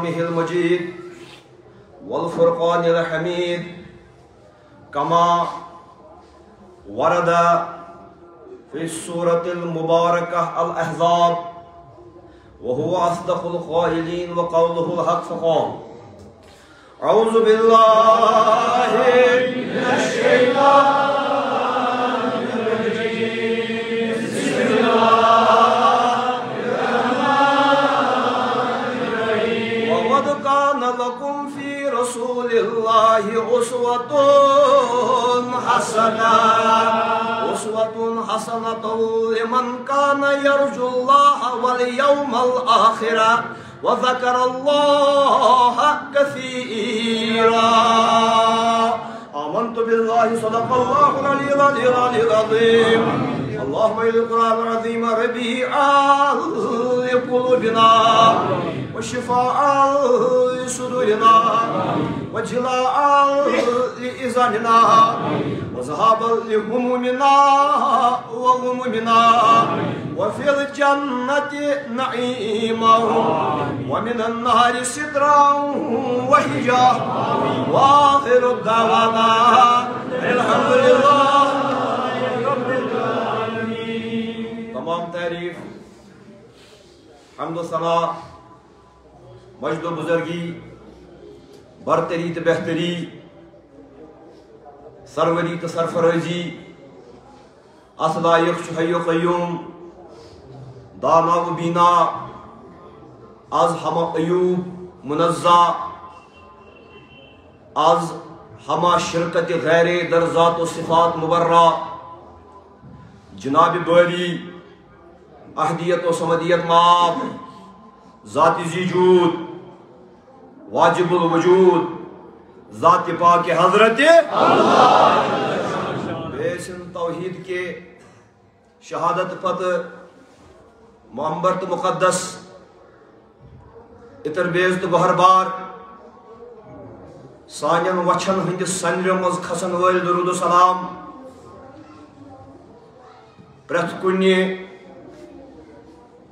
كلامه المجيد والفرقان الحميد كما ورد في السورة المباركة الأحزاب وهو أصدق القائلين وقوله الحق فقال أعوذ بالله من الشيطان لكم في رسول الله أسوة حسنة لمن كان يرجو الله واليوم الآخر وذكر الله كثيرا آمنت بالله صدق الله العلي العظيم اللهم إلى القرآن العظيم ربيع لقلوبنا وشفاء لصدورنا وجلاء لإذاننا وذهابا لهمومنا وغمومنا وفي الجنة نعيما ومن النار سترا وحجا وآخر الدعوانا الحمد لله رب العالمين. تمام تعریف حمد و ثنا مجد و بزرگی برتری تو بہتری سروری تو سرفرازی اصلائق حی و قیوم دانا و بینا از ہما ایوب منزہ از ہما شرکت غیر در ذات و صفات مبرہ جناب باری احدیت و سمدیت ماب ذات ذی جود واجب الوجود ذات پاک حضرت بیسن توحید کے شہادت پت معمبر تو مقدس اتر بیز تو بہر بار سانین وچھن ہندس سنر مز کھسن ول درود و سلام پرت کنی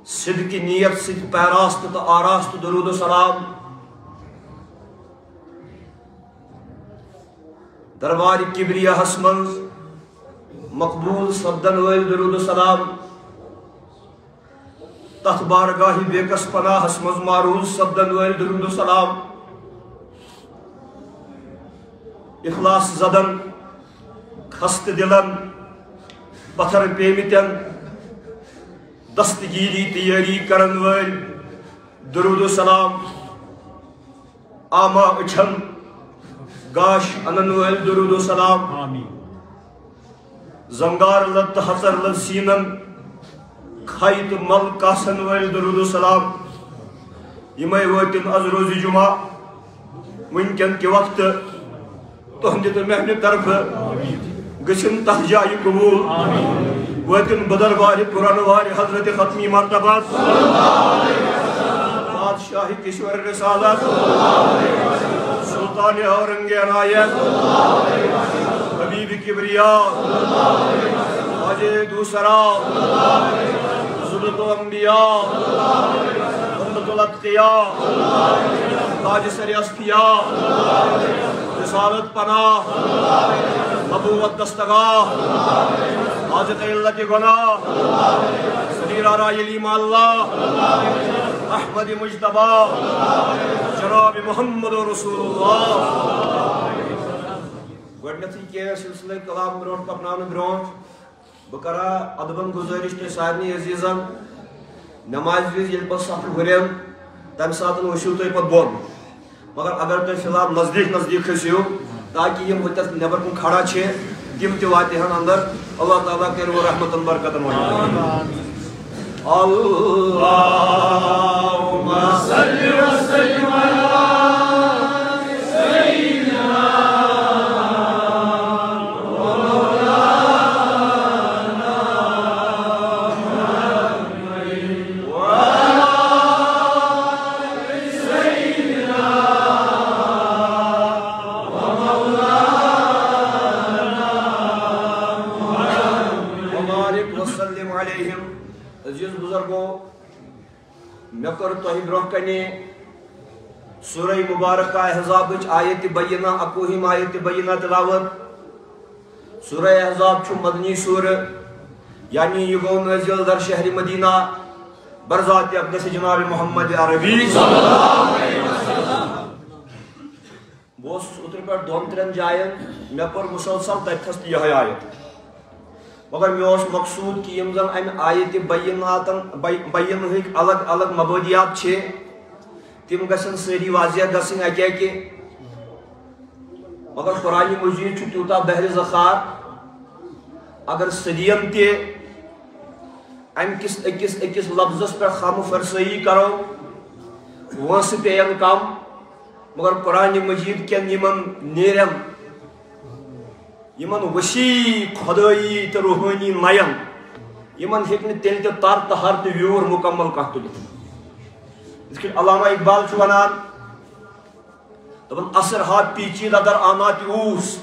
صدق نیت ست پیراست تو آراست درود و سلام دربار کبریہ حسمنز مقبول سبدن ول درود و سلام تخ بارگاہی بیکس پناہ حسمنز معروض سبدن ول درود و سلام اخلاص زدن خست دلن پتھر پیمتن دستگیری تیاری کرن ول درود و سلام آما اچھن گاش انن ول درود و سلام زنگار لد حسر لد سینن کھائیت مل کاسن ول درود و سلام یمائی واتن از روز جمعہ منکن کے وقت تہندی تو محنت طرف گسن تہ جائی قبول واتن بدر واری قرآن واری حضرت ختمی مرتبہ بادشاہی کشور رسالت سلطان اورنگ عنایت حبیب کبریاء واجد دوسرا ذلت و انبیاء امت الاتقیاء تاج سر اسفیاء رسالت پناہ نبوت دستگاہ حاجت علت گناہ سریر آرائی مع اللہ احمد مجتبہ جناب محمد رسول اللہ گوڑنیتی کیا سلسلہ کلام برون پکنان برون بکرا ادبن گزارش تے سارنی عزیزن نماز ویز یل پس سفر گرین تم ساتن وشیو تو پت بون مگر اگر تو فیلال نزدیک کھسیو تاکہ یہ مدت نبر کن کھڑا چھے تم تہ واتے ہیں اندر اللہ تعالیٰ کے رو رحمت برکتن اللہم صلی وسلم علی سیدنا سورہ مبارکہ احزاب آیت بینہ اکوہم آیت بینہ تلاوت سورہ احزاب چھو مدنی سورہ یعنی یہ گو نازل در شہر مدینہ برذات اقدس جناب محمد عربی صلی اللہ علیہ وسلم بوس اتر پر دون ترین جائیں میں پر مسلسل تیتھست یہ آیت مگر میں اس مقصود کی یمزن ام آیت بین ہک الگ الگ مبادیات چھے تم گسن سری واضح گسن اکیا کہ مگر قرآن مجید چھو تیوتا بحر زخار اگر صدیم تے ام کس اکس لفظس پر خام فرسائی کرو وانس پین کم مگر قرآن مجید کین یمن نیرم یمن وسیع خدائی تو روحانی مین یمن ہیکن تیل تے تار تہار تے ویور مکمل کہتو لکھن اس کے علامہ اقبال چھو ونان دبن اثر ہاتھ پیچیدہ در آمات اوس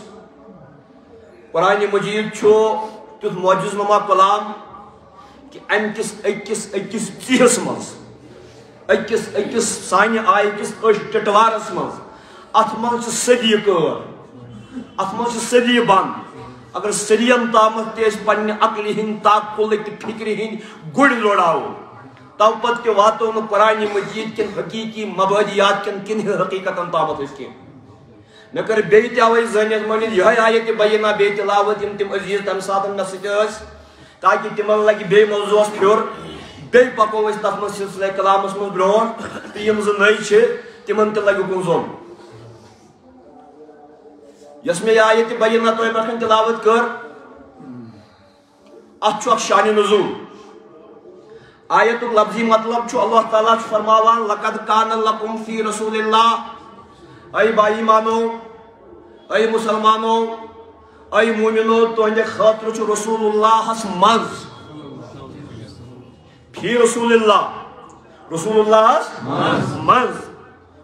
قرآن مجید چھو تیت معجز نما کلام کہ ام کس چیز مز اکس سانی آئی کس ٹٹوارس مز ات من صدی کر ات من صدی بند اگر صدین تامت تیز پنہ عقل ہند تاکل فکر ہند گڑ لوڑاو تو پت کے واتوں میں قرآن مجید کن حقیقی مبادیات کن حقیقتاً تامت اس کی میں کر بیت آوائی زنیت منید یہ آیت بینہ بیت تلاوت تم عزیز تم ساتن میں سچاس تاکہ تمن لگی بے موضوع پھر بے پکو اس تف من سلسلہ کلام اس من برون تیم زنائی چھے تمن تے لگی کن زون یس میں آیت بینہ تو پتن تلاوت کر اچھو شان نزول آیت لفظی مطلب چھو اللہ تعالیٰ چھو فرماوان لقد کان لکم فی رسول اللہ اے بائی مانو اے مسلمانو اے مومنو تہندے خاطر چھو رسول اللہ اس منز فی رسول اللہ اس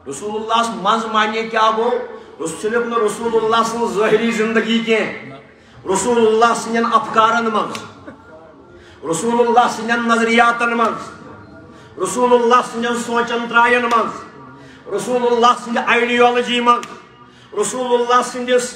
رسول اللہ اس منز معنی کیا وہ صرف نہ رسول اللہ سن ظاہری زندگی کے رسول اللہ سن افکارن منز رسول اللہ سنن نظریاتن منز رسول اللہ سنن سوچن ترائن منز رسول اللہ سنن آئیڈیالوجی منز رسول اللہ سندس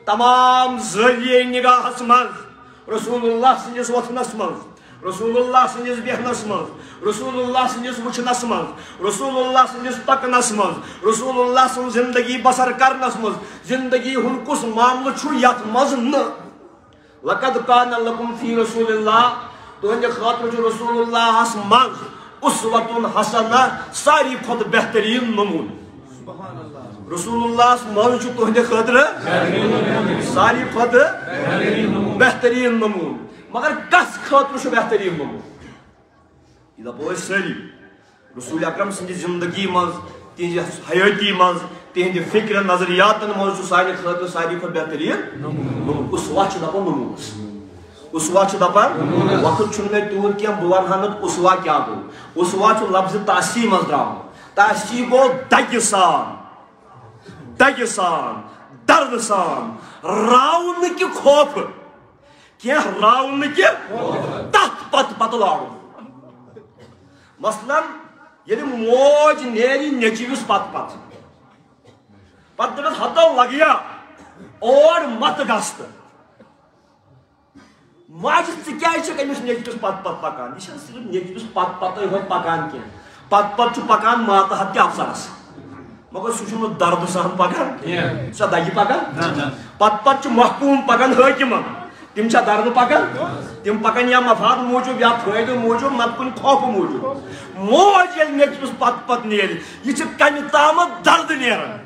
تمام ذریعہ نگاہس منز رسول اللہ سندس وطنس منز رسول اللہ سندس بیہنس منز رسول اللہ سندس وچھنس منز رسول اللہ سندس پکنس منز رسول اللہ سن زندگی بسر کرنس منز زندگی ہن کس معاملہ چھو یت مز نہ لقد کان لکم فی رسول اللہ تہندِ خاطر چھُ رسول اللہ اس منز اسوۃ حسنہ ساری کھت بہترین نمون رسول اللہ اس منز چھُ تہندِ خاطر ساری کھت بہترین نمون مگر کس خاطر چھُ بہترین نمون یہ دپو أسۍ سٲری رسول اکرم سٕنٛدِ زندگی منز تہنٛزِ حیٲتی منز تہنٛدِ فکر نظریاتن منز چھُ سانہِ خاطر ساری کھۄتہٕ بہترین نمون اسوہ چھِ دپان نمونس اسوہ چھُ دپان وقت چھُنہٕ مےٚ تیوٗت کینٛہہ بہٕ ونہٕ ہا نہٕ اسوہ کیٛاہ گوٚو اسوہ چھُ لفظِ تاسی منٛز درٛامُت تاسی گوٚو دگہِ سان درد سان راونہٕ کہِ خوفہٕ کینٛہہ راونہٕ کہِ تتھ پتہٕ لاڑُن مثلاً ییٚلہِ موج نیرِ نیٚچوِس پتہٕ دپٮ۪س ہتو لگیا اور مت گژھ تہٕ ماجہِ ژٕ کیٛازِ چھکھ أمِس نیٚچوِس پتہٕ پکان یہِ چھنہٕ صرف نیٚچوِس پتہٕ یوت پکان کینٛہہ پتہٕ چھُ پکان ماتہٕ ہتہِ افسرس مگر سُہ چھُنہٕ دردٕ سان پکان سۄ دگہِ پکان پتہٕ چھُ محکوٗم پکان حٲکِمن تِم چھا دردٕ پکان تِم پکان یا مفاد موٗجوٗب یا فٲیدٕ موٗجوٗب نتہٕ کُنہِ خوفہٕ موٗجوٗب موج ییٚلہِ نیٚچوِس پتہٕ نیرِ یہِ چھِ کمہِ تامتھ دردٕ نیران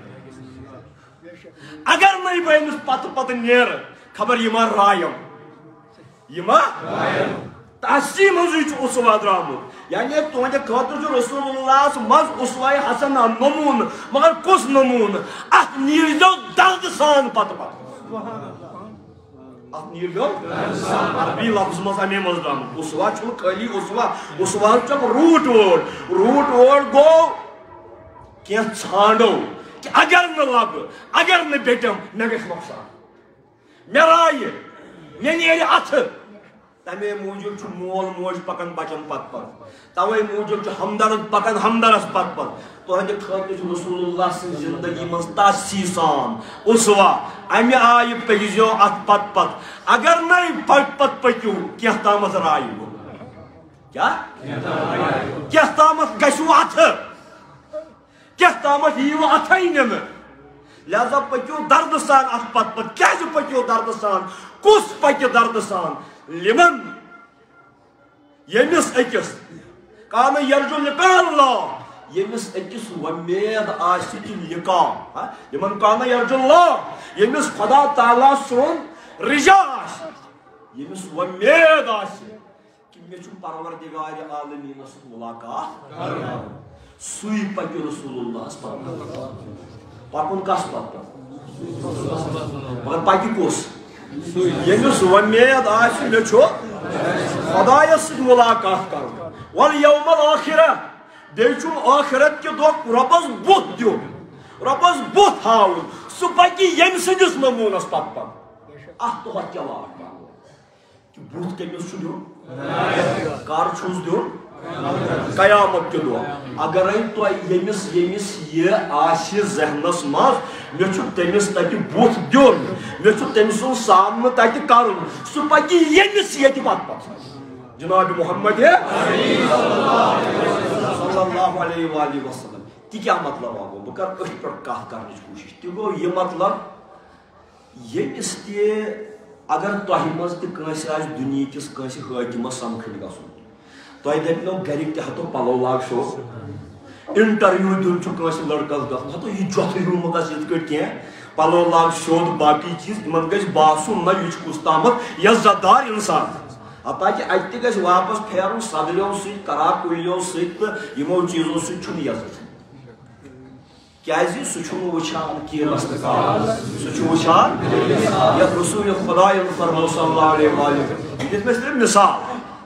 اگر نہٕ بہٕ أمِس پتہٕ نیرٕ خبر یہِ ما رایم یہ ما تاسی منزی چھُ اسوہ درامُت یعنی تہندِ خٲطرٕ چھُ رسول اللہ منز اسوہ حسنہ نمون مگر کُس نمون اتھ نیرزیو درد سان پتہٕ اتھ نیرزیو عربی لفظ منز امی منز درامُت اسوہ چھُنہٕ خٲلی اسوہ چھُ روٹ وٲڈ گوٚو کینٛہہ ژھانڈو کہ اگر نہٕ لبہٕ اگر نہٕ بیٹم مےٚ گژھِ نۄقصان مےٚ رایہِ مےٚ نیرِ اتھٕ تمے موجود چھُ مول موج پکان بچن پتہٕ توے موجود چھُ ہمدرد پکان ہمدرس پتہٕ تہندِ خٲطرٕ چھُ رسول اللہ سٕنٛزِ زندگی منٛز تاسی سان اسوہ امہِ آیہِ پٔکزیو اتھ پتہٕ اگر نَے پتہٕ پٔکِو کینٛہہ تامتھ رایہِ کینٛہہ تامتھ گژھِو اتھٕ کینٛہہ تامتھ یِیِو اتھے نِنہٕ لہذا پٔکِو دردٕ سان اتھ پتہٕ کیازِ پٔکِو دردٕ سان کُس پکہِ دردٕ سان لمن یمس أکِس کان یرجو لقاء اللہ یمس أکِس ومید آسہِ کہِ لقاء لمن کان یرجو اللہ یمس خدا تعالیٰ سون رجا آسہِ یمس ومید آسہِ کہ مےٚ چھُ پروردگار عالمیٖنس ملاقات سُے پکہِ رسول اللہس پکُن کس مگر پکہِ کُس یمس ومید آسہِ مےٚ چھُ خدایس سۭتۍ ملاقات کرُن والیوم الآخرہ بیٚیہِ چھُم ٲخرت کہِ دۄہ رۄبس بُتھ دیُن رۄبس بُتھ ہاوُن سُہ پکہِ ییٚمہِ سٕنٛدِس نموٗنس پتہٕ اتھ دۄہس کیٛاہ واٹ کہ بُتھ کٔمِس چھُ دیُن کر چھُس دیُن قیامت کے دۄہ اگرے تۄہہِ ییٚمِس یہِ آسہِ ذہنس منٛز مےٚ چھُ تٔمِس تتہِ بُتھ دیُن مےٚ چھُ تٔمۍ سُنٛد سامنہٕ تتہِ کرُن سُہ پکہِ ییٚمِس ییٚتہِ پتہٕ جناب محمد صلی اللہ علیہ وآلہ وسلم تی کیا مطلب آگو بہ کر اتھ پہ کت کرنے کوشش تی گو یہ مطلب یمس تہ اگر تہ مز تہ کنس آس دنیا کس کنس حاکمس سمکھن گژھن تہ دپنو گرک تہ ہتو پلو لاگ شو انٹرویو دن کنس لڑکس گژھن ہتو یہ جوتھ ہیومت آس یت کٹ کی پلو لاگ شود باقی چیز تمن گژھِ باسُن نہ یہ کس تامت عزت دار انسان تاکہ اتہ گژھِ واپس پھیرُن صدریو سۭتۍ کرا کُلیو سۭتۍ تہٕ یِمو چیٖزو سۭتۍ چھُنہٕ عزت کیازِ سُہ چھُنہٕ وٕچھان کیلس تہٕ کالس سُہ چھُ وٕچھان یتھ رسول خۄدایَن فرمو صلی اللہ علیہ وآلہ یہِ دِژ مےٚ صرف مثال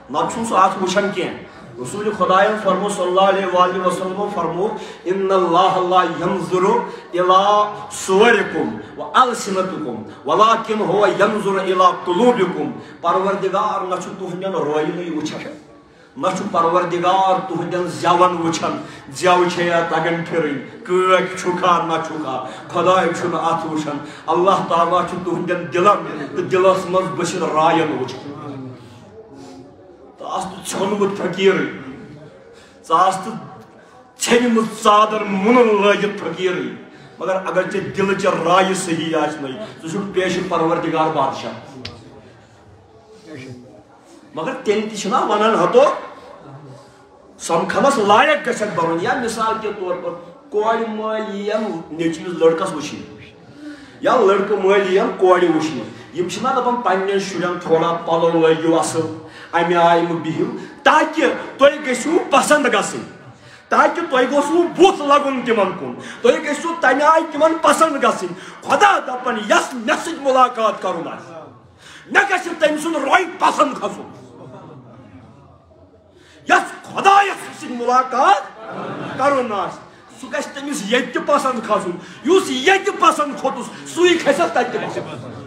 نتہٕ چھُنہٕ سُہ اتھ وٕچھان کینٛہہ رسول خۄدایَن فرمو صلی اللہ علیہ وآلہ وسلمو فرمو ان اللہ لا ينظر الى صورکم والسنتکم ولکن هو ينظر الى قلوبکم پروردگار نہ چھُ تُہنٛدٮ۪ن روینٕے وٕچھان نہ چھُ پروردگار تُہنٛدٮ۪ن زٮ۪ون وٕچھان زٮ۪و چھےٚ تگان پھرٕنۍ کٲکۍ چھُکھا نہ چھُکھا خۄداے چھُنہٕ اتھ وٕچھان اللہ تعالیٰ چھُ تُہنٛدٮ۪ن دلن تہٕ دلس منٛز بٔشِر راین وٕچھان آس تو ژھیونمت فقیرٕے ژٕ آس تو ژھیٚنمٕژ ژادر مُنن لٲگِتھ فقیرٕے مگر اگر ژےٚ دلچہِ رایہِ صحیح آسنَے ژٕ چھُکھ پیشہِ پروردگار بادشاہ مگر تیٚلہِ تہِ چھِنا ونان ہتو سمکھنس لایق گژھکھ بنُن یا مثال کے طور پر کورِ مٲلۍ یِیَن نیٚچوِس لڑکس وٕچھِنۍ یا لڑکہٕ مٲلۍ یِیَن کورِ وٕچھنہِ یِم چھِنا دپان پننٮ۪ن شُرٮ۪ن تھوڑا پلو لٲگِو اصل امہِ آیہِ مہٕ بِہِو تاکہِ تُہۍ گٔژھِو پسنٛد گژھٕنۍ تاکہِ تۄہہِ گوٚژھوٕ بُتھ لگُن تِمن کُن تُہۍ گٔژھِو تمہِ آیہِ تِمن پسنٛد گژھٕنۍ خۄدا دپان یس مےٚ سۭتۍ مُلاقات کرُن آسہِ مےٚ گژھِ تٔمۍ سُنٛد روے پسنٛد کھسُن یس خۄدایس سۭتۍ مُلاقات کرُن آسہِ سُہ گژھِ تٔمِس ییٚتہِ تہِ پسنٛد کھسُن یُس ییٚتہِ پسنٛد کھوٚتُس سُے کھسٮ۪س تتہِ تہِ پسنٛد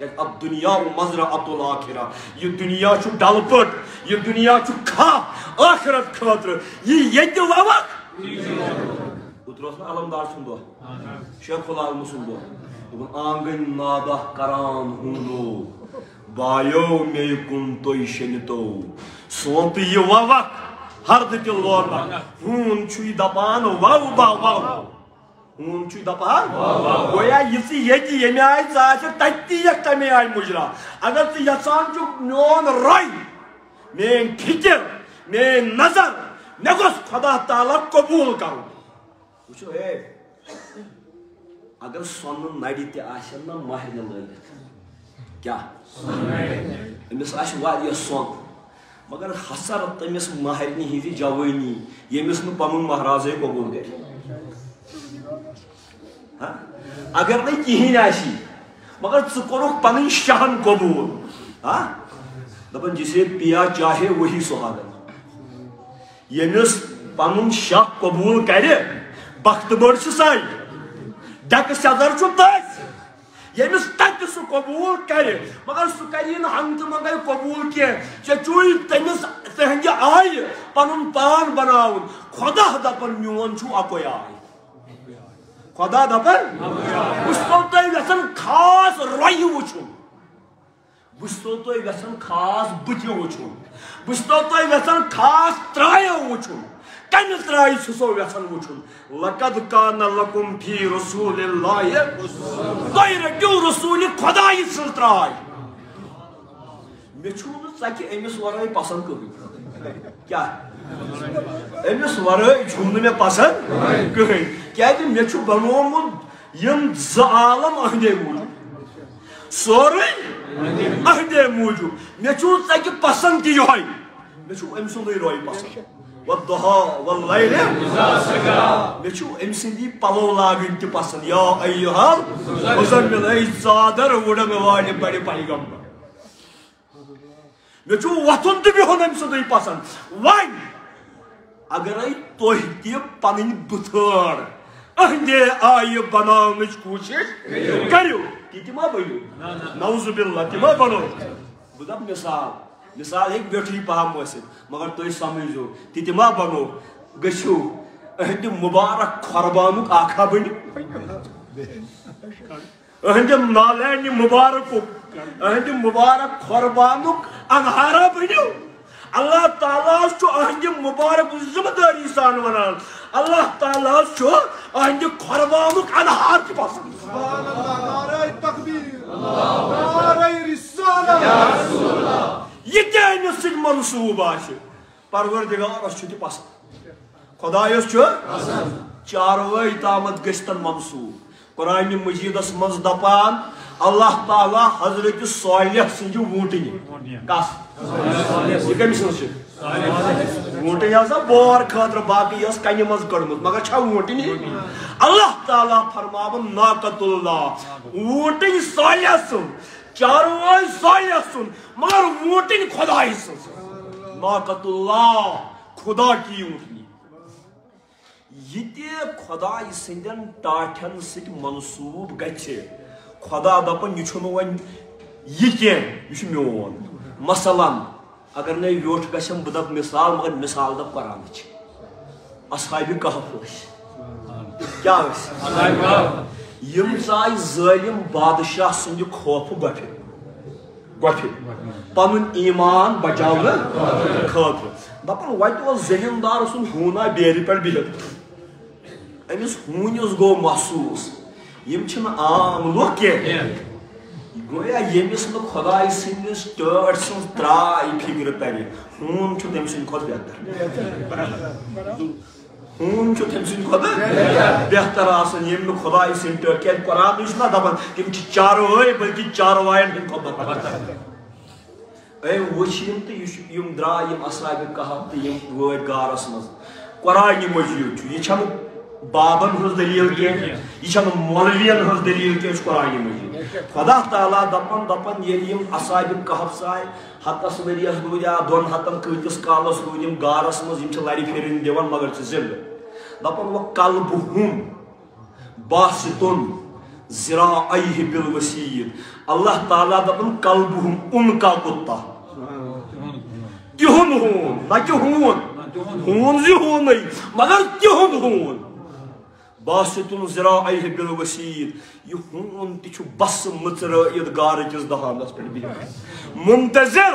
اب دنیا مزرعۃ الآخرہ یہ دنیا چھُ ڈل پٹ یہ دنیا چھُ کھاہ آخرت خٲطرٕ یہ ییٚتہِ ووکھ اوترٕ اوس نہ علمدار سُنٛد دۄہ شیخ العالمہٕ سُنٛد دۄہ دوٚپُن آنگن نادہ کران ہوٗنو بایو مے کُن تُہۍ شیٚنِتو سونتہٕ یہِ ووکھ ہردٕ تہِ لونکھ ہوٗن چھُے دپان وو با وو ہوٗن چھُے دپان گویا یہِ ژٕ ییٚتہِ ییٚمہِ آیہِ ژٕ آسکھ تتہِ تہِ یِکھ تمے آیہِ مُجرا اگر ژٕ یژھان چھُکھ میون روے میٲنۍ فِکر میٲنۍ نظر مےٚ گوٚژھ خۄدا تعالیٰ قبوٗل کرُن وٕچھو ہے اگر سۄنہٕ نرِ تہِ آسن نہ مہرنہِ لٲگِتھ کیاہ أمِس آسہِ واریاہ سۄن مگر حسر تٔمِس مہرنہِ ہِنٛزِ جوٲنی ییٚمِس نہٕ پنُن مہرازے قبوٗل کرِ اگر نہ کہین آسی مگر ژٕ کوٚرُکھ پنٕنۍ شہن قبوٗل دپان جسے پیا چاہے وہی سہاگن ییٚمِس پنُن شاہ قبوٗل کرِ بختہٕ بٔڑ چھِ سۄے ڈیکہٕ سیٚدر چھُ تٔتھۍ ییٚمِس تتہِ سُہ قبوٗل کرِ مگر سُہ کری نہٕ ہنگتہٕ منگے قبوٗل کینٛہہ ژےٚ چھُے تٔمِس تٕہنٛدِ آیہِ پنُن پان بناوُن خۄدا دپان میون چھُ اکُے آے خۄدا دپان بہٕ چھُسو تۄہہِ یژھان خاص رۄیہِ وٕچھُن بہٕ چھُسو تۄہہِ یژھان خاص بٕتھِ وٕچھُن بہٕ چھُسو تۄہہِ یژھان خاص ترٛایو وٕچھُن کمہِ ترٛایہِ چھُسو یژھان وٕچھُن لقد کان لکم فی رسول اللہ تُہۍ رٔٹِو رسوٗلہِ خۄدایہِ سٕنٛز ترٛاے مےٚ چھُ نہٕ ژکہِ أمِس ورٲے پسنٛد کٕہٕنۍ کیاہ أمِس ورٲے چھُم نہٕ مےٚ پسنٛد کٕہٕنۍ کیازِ مےٚ چھُ بنومُت یِم زٕ عالم أہنٛدے موٗجوٗب سورُے أہنٛدے موٗجوٗب مےٚ چھُ ژکہِ پسنٛد تہِ یِہوے مےٚ چھُ أمۍ سُنٛدُے روے پسنٛد والضحى والليل مےٚ چھُ أمۍ سٕنٛدی پلو لاگٕنۍ تہِ پسنٛد یا ایُّہا المزمل اے ژادر وُڑن والہِ بڑِ پیغمبر مےٚ چھُ وۄتھُن تہٕ بِہُن أمۍ سُنٛدُے پسنٛد وۄنۍ اگرے تُہۍ تہِ پنٕنۍ بُتھٲر أہنٛدے آیہِ بناونٕچ کوٗشش کٔرِو تہِ ما بٔنِو نعوذ باللہ تہِ ما بنو بہٕ دپہٕ مثال ہیٚکہِ ویٹھٕے پہم ٲسِتھ مگر تُہۍ سمجھزیو تہِ ما بنو گٔژھِو أہنٛدِ مُبارک کھۄربانُک آکھا بٔنِو أہنٛدِ نالینہِ مُبارکُک أہنٛدِ مُبارک کھۄربانُک انہارا بٔنِو اللہ تعالیٰ اہندِ مبارک ذمہ داری سان ونان اللہ تعالیٰ اہندِ قربانُک انہار تہِ پسند سبحان اللہ نعرہ تکبیر نعرہ رسالہ یا رسول اللہ یہ تہِ أمِس سۭتۍ منصوٗب آسہِ پروردگارس چھُ تہِ پسند خۄدایس چھُ چاروٲے تامتھ گٔژھتن منصوٗب قرآن مجیدس منٛز دپان اللہ تعالیٰ حضرت صالح سٕنٛدِ ووٗنٛٹنہِ کس یہ کٔمِس سٕنٛز چھِ ووٗنٛٹنۍ ہسا بور خٲطرٕ باقٕے ٲس کنہِ منٛز کٔڑمٕژ مگر چھا ووٗنٛٹنہِ اللہ تعالیٰ فرماون ناقۃ اللہ ووٗنٛٹنۍ صالح سُنٛد چاروٲے صالح سُنٛد مگر ووٗنٛٹنۍ خۄداے سٕنٛز ناقۃ اللہ خدا کی ووٗنٛٹنہِ یہ خدای سندین ٹاٹھن ست منصوب گژھِ خدا دپن یہ چھُنہٕ وۄنۍ یہ کینٛہہ یہ چھُ میون مثلاً اگر نے ویوٹھ گژھم بہٕ دپ مثال مگر مثال دپ قرآنٕچ اصحابِ کہف ٲسۍ کیٛاہ ٲسۍ یم ژاے ظٲلم بادشاہ سٕنٛدِ خوفہٕ گۄپھِ پنُن ایمان بچاونہٕ خٲطرٕ دپان وتہِ اوس زمیٖندار سُنٛد ہوٗنا بیرِ پٮ۪ٹھ بِہِتھ أمِس ہوٗنِس گوٚو محسوٗس یِم چھِنہٕ عام لُکھ کینٛہہ گویا ییٚمِس نہٕ خۄداے سٕنٛدِس ٹٲٹھ سٕنٛز ترٛاے فِکرِ ترِ ہوٗن چھُ تٔمۍ سٕنٛدِ کھۄتہٕ بہتر ہوٗن چھُ تٔمۍ سٕنٛدِ کھۄتہٕ بہتر آسان ییٚمۍ نہٕ خۄداے سٕنٛدِ ٹٲٹھ کیٛازِ قرآنٕے چھُنہ دپان تِم چھِ چاروٲے بٔلکہِ چاروایَن ہٕنٛدِ کھۄتہٕ بہتر اے وٕچھ یِم تہٕ یِم درٛاے یِم اصحابِ کہف تہٕ یِم وٲتۍ غارس منٛز قرآنِ مجیٖد چھُ یہِ چھنہٕ بابن ہٕنٛز دلیٖل کینٛہہ یہِ چھنہٕ مولوین ہٕنٛز دلیٖل کینٛہہ یہِ چھُ قرآنِ مجیٖد خدا تعالیٰ دپان ییٚلہِ یِم اصحابِ کہف ژاے ہتس ؤرِیس روٗدۍ یا 2 ہتن کۭتِس کالس روٗدۍ یِم غارس منٛز یِم چھِ لرِ پھِرِنۍ دِوان مگر چھِ زِندٕ دپان وۄنۍ قلبُہُم باسطٌ ذراعیہ بالوسیٖد اللہ تعالیٰ دپان قلبُہُم ان کا کُتا تِہُنٛد ہوٗن نہ کہِ ہوٗن زِ ہوٗنٕے مگر تِہُنٛد ہوٗن باسطٌ ذراعیہ بالوسیٖد یہ ہوٗن تہِ چھُ بسہٕ مٕژرٲیِتھ گارٕکِس دہانس پٮ۪ٹھ بِہِتھ منتظر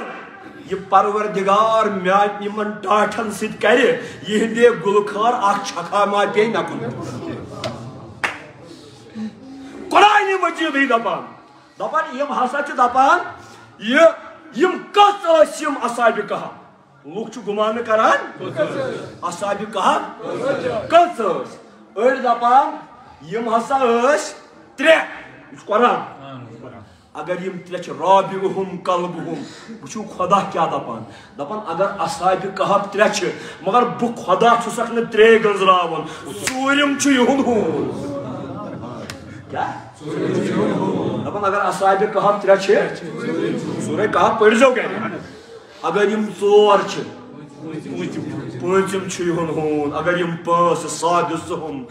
یہ پروردگار میانہِ یِمن ٹاٹھن سۭتۍ کرِ یِہنٛدے گُلخار اکھ چھکھا ما پیٚیہِ مےٚ کُن قرآنِ مجیٖدٕے دپان یِم ہسا چھِ دپان یِم کٔژ ٲسۍ یِم اصحابِ کہف لُکھ چھِ گُمانہٕ کران اصحابِ کہف کٔژ ٲسۍ أڑۍ دپان یِم ہسا ٲسۍ 3 یہِ چھُ قرآن اگر یِم 3 چھِ رابعہُم قلبُہُم وٕچھِو خدا کیٛاہ دپان اگر اصحابِ کہف 3 چھِ مگر بہٕ خدا چھُسکھ نہٕ 3 گنٛزراوان ژوٗرِم چھُ یِہُنٛد ہوٗن دپان اگر اصحابِ کہف 3 چھِ سورہ کہف پٔرۍزیو گرِ اگر یِم 4 چھِ پوٗنٛژِم چھُ یِہُنٛد ہوٗن اگر یِم 5 سادِسہُم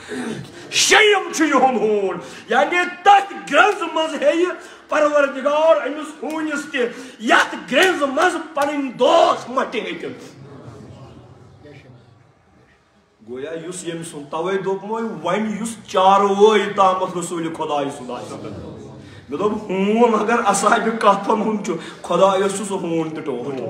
6یِم چھُ یِہُنٛد ہوٗن یعنی تتھ گرٛنٛزِ منٛز ہیٚیہِ پروردگار أمِس ہوٗنِس تہِ یتھ گرٛنٛزِ منٛز پنٕنۍ دوس مٹہِ ہیٚتِتھ گویا یُس ییٚمہِ سُنٛد توے دوٚپمَے وۄنۍ یُس چاروٲے تامتھ رسوٗلِ خۄداے سُنٛد آسہِ مےٚ دوٚپ ہوٗن اگر اصحابِ کہفن ہُنٛد چھُ خۄدایس چھُ سُہ ہوٗن تہِ ٹوٹھ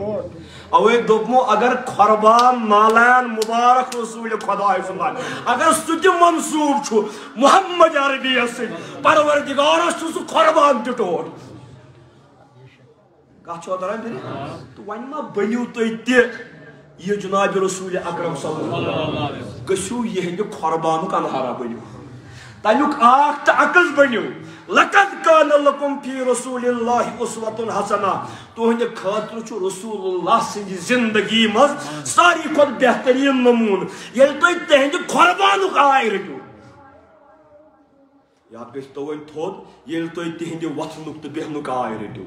اوے دوٚپمو اگر قۄربان مالان مُبارک رسوٗلِ خۄداے سُنٛد آسہِ اگر سُہ تہِ منصوٗب چھُ محمد عربِیس سۭتۍ پروردگارس چھُ سُہ قۄربان تہِ ٹوٹھ کتھ چھوا تران فِکرِ تہٕ وۄنۍ ما بٔنِو تُہۍ تہِ یہ جناب رسول اکرم صلی اللہ علیہ وسلم گژھِو یِہنٛدِ قۄربانُک انہارا بٔنِو تمیُک اکھ تہٕ عکس بٔنِو لقد کان لکم فی رسول اللہ اسوۃ حسنہ تُہنٛدِ خٲطرٕ چھُ رسول اللہ سٕنٛدِ زندگی منٛز ساروی کھۄتہٕ بہتریٖن نموٗنہٕ ییٚلہِ تُہۍ تِہنٛدِ قۄربانُک آے رٔٹِو یتھ گژھِ وۄنۍ تھوٚد ییٚلہِ تُہۍ تِہنٛدِ وۄتھنُک تہٕ بیہنُک آے رٔٹِو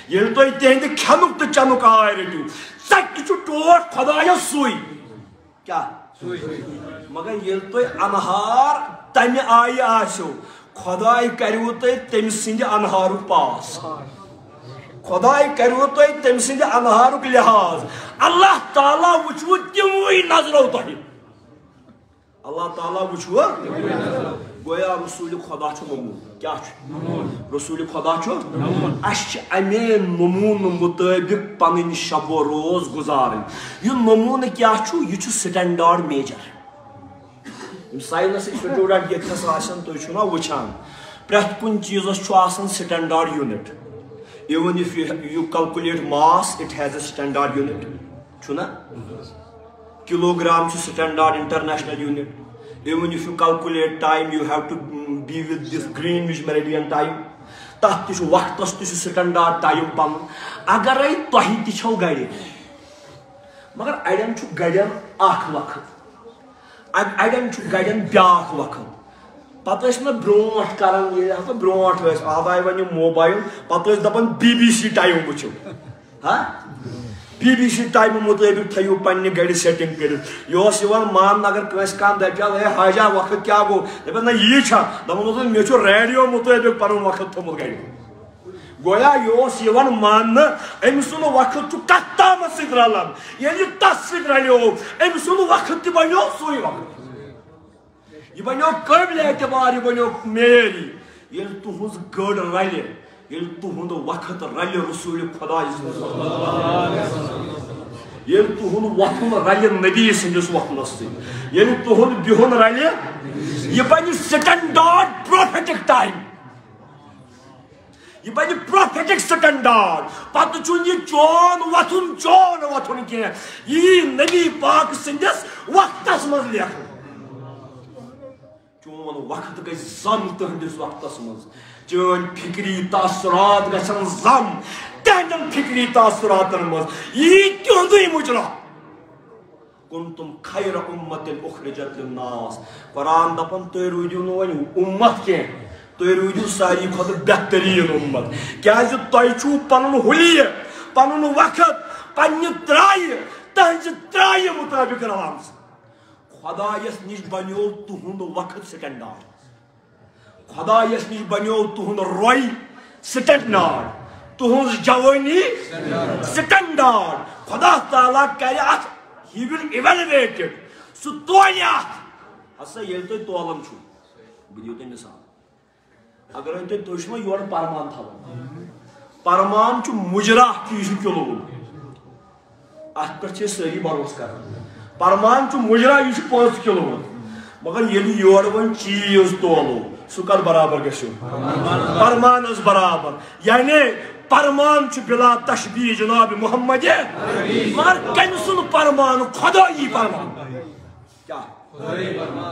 ییٚلہِ تُہۍ تِہنٛدِ کھٮ۪نُک تہٕ چٮ۪نُک آے رٔٹِو ژَکہِ چھُ ٹوٹھ خۄدایس سُے کیٛاہ مگر ییٚلہِ تُہۍ انہار تمہِ آیہِ آسیو خۄداے کریوٕ تۄہہِ تٔمۍ سٕنٛدِ انہارُک پاس خۄداے کریوٕ تۄہہِ تٔمۍ سٕنٛدِ انہارُک لحاظ اللہ تعالیٰ وٕچھوٕ تِموٕے نظرو تۄہہِ اللہ تعالیٰ وٕچھوٕ گویا رسوٗلِ خۄدا چھُ موٚموٗد کیا رسول خدا اس امے نمونہ مطابق پن شب و روز گزارن یہ نمونہ کیا یہ سٹینڈارڈ میجر سائنس سٹوڈنٹ یتھس آسن تھی چھو نا وچھان پریت کن چیزس آسان standard unit even if you calculate mass it has a standard unit چھو نا kilogram standard international unit even if you calculate time you have to be with this Greenwich meridian time تات تہ وقتس تہ سٹینڈارڈ ٹائم پن اگر تہ تہ چھو گڑ مگر اڑین گڑین اخ وقت اڑین گڑین بیاکھ وقت پتہ نا برونٹ کران یہ برونٹ آب آئی ون موبائل پتہ دپان BBC ٹائم وچھو ہاں BBC ٹائم مطابق تھیو پنہ گڑ سیٹنگ کرت یہ مان اگر کنس کان دپیا ہے حاجا وقت کیا گو دپان نا یہ چھا دپان مے چھ ریڈیو مطابق پنن وقت تھومت گڑ گویا یہ مان ام سن وقت کت تام ست رلان یعنی تس ست رلیو ام سن وقت تہ بنو سوئی وقت یہ بنو قابل اعتبار یہ بنو میری یل تہذ گڑ رلہ یل تہد وقت رلہ رسول خدا یل تہد وقت رلہ نبی سندس وقتس ست یل تہد بہن رلہ یہ بن سٹینڈارڈ پروفیٹک ٹائم یہ بن پروفیٹک سٹینڈارڈ پتہ چھ یہ چون وتھن کی یہ نبی پاک سندس وقتس مز لیکھن چون وقت گژھِ زم تہندس وقتس مز چون فکری تاثرات گژھن زم تہندن فکری تاثراتن مز یہ تہندے مجرا کنتم خیر امت اخرجت للناس قرآن دپان تُہۍ روٗدِو نہٕ وۄنۍ امت کینٛہہ تُہۍ روٗدِو ساروی کھۄتہٕ بہتریٖن امت کیازِ تۄہہِ چھُو پنُن حلیہ پنُن وقت پننہِ ترایہِ تہنٛزِ ترایہِ مطابق رلامژٕ خدایس نش بنیو تہند وقت سٹینڈارڈ خدایس نش بنیو تہند روی سٹینڈارڈ تہنز جوانی سٹینڈارڈ خدا تعالیٰ کرِ ات ہی ول ایویلویٹ اٹ سہ تولہِ ات ہسا ییٚلہِ تُہۍ تولان چھُو بہٕ دِمہٕ تۄہہِ مثال اگر تُہۍ چھُو یورٕ پرمان تھاوان پرمان چھُ مُجرا یہِ چھُ کِلوٗ اتھ پٮ۪ٹھ چھِ أسۍ سٲری بروس کران پرمان چھ مجرا یہ 5 کلو مگر یل یور ون چیز تولو سہ کت برابر گھو پرمانس برابر یعنی پرمان چھ بلا تشبیہ جناب محمد مگر کم سن پرمان خدائی پرمان کیا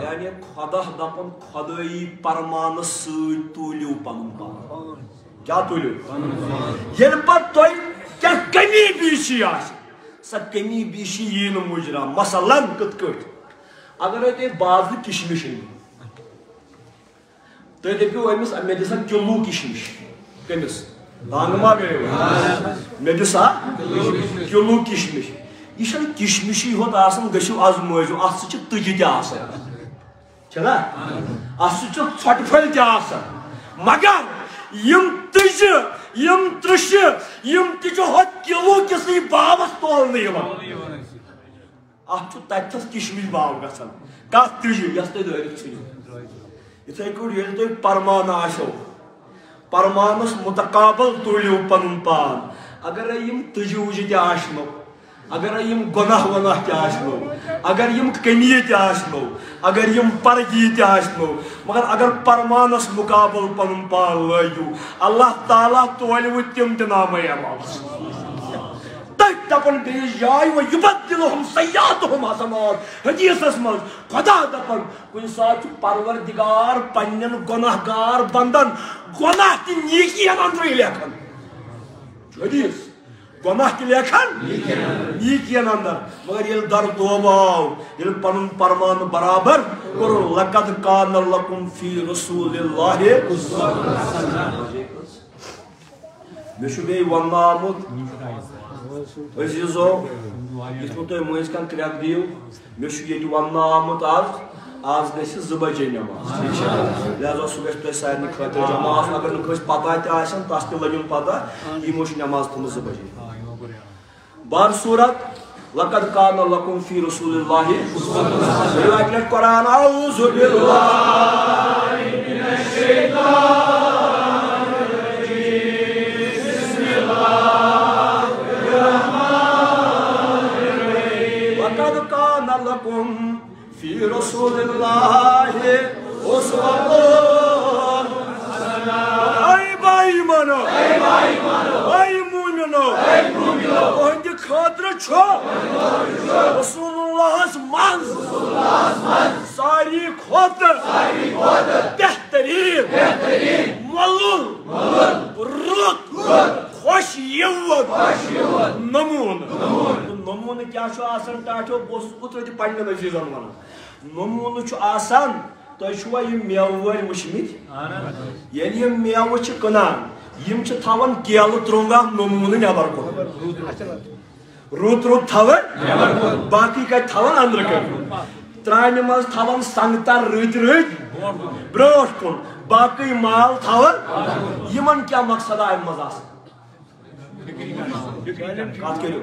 یعنی خدا دپن خدائی پرمان ست تولیو پن پان کیا تولیو یل پت تہ کیا کمی بیشی آس سا کمی بیشی یہ مجرا مثلا کت کٹ اگر تھی باز کشمش تھی دپو امس مے دسا کلو کشمش کمس دانما مے دسا کلو کشمش یہ کشمشی ہوت آسان گژھو آزمٲیزو ات سہ تجہ تہ آسان چھنا ات سہ ژھۄٹہٕ پھٔلۍ تہ آسان مگر یم تجہ یم ترش یم تجہ ہوت کلو کسی باوس تولنے ات تتس کشمش باو گژھان کت تجہ یس تھی دٲرِتھ ژھٕنِو یتھے کٲٹھۍ ییٚلہِ تۄہہِ پرمان آسیو پرمانس متقابل تولیو پنن پان اگر یم تجہ وجہ تہ آسنو اگر یم گناہ وناہ تہ آسنو اگر یم کمی تہ آسنو اگر یم پرگی تہ آسنو مگر اگر پرمانس مقابل پنن پان لٲگِو اللہ تعالیٰ تولو تم تہ نامے اعمال تک دپن بیس جائے و یبدلہم سیئاتہم حسنات حدیثس مز خدا دپن کن ساتھ پروردگار پنن گناہ گار بندن گناہ تہ نیکین اندر لیکھن حدیث گناہ تہ لیکھن نیکین اندر مگر یل در توبہ آو یل پنن پرمان برابر کر لقد کان لکم فی رسول اللہ مے چھ بیٚیہِ وننہٕ آمُت عزیزو یتھ پٲٹھۍ تُہۍ مٔنٛزۍ کن کرٛٮ۪کھ دِیِو مےٚ چھُ ییٚتہِ وننہٕ آمُت آز گژھِ 2 بجے نماز ٹھیک چھا لہذا سُہ گژھِ تۄہہِ سارنٕے خٲطرٕ جماعت اگر نہٕ کٲنٛسہِ پتہ تہِ آسن تس تہِ لٔگِن پتہ یِمو چھِ نماز تھٲومٕژ 2 بجے بار صوٗرت لقد کان لکم فی رسول اللہ اکہِ لٹہِ قرآن اعوذ باللہ من الشیطان fi Rasulillahi usvatun hasana. Ay baymano, ay mumino, onde kadra çok. Resulullah's manz, sari khoda, behterin, malul, rut, hoş yevud, namun. Namun kya şu asan taço bos utradi panna nazizan wana. Namun şu asan taşwa yim mevvel mushmit. Yeli yim mevu çıkana, yim çı tavan kiyalı trunga namunu ne var ko. Rut tavan, baki ka tavan andra ka. Trani mas tavan sangtar rut, broş kon. Baki mal tavan, yiman kya maksada ay mazas. Kat geliyor.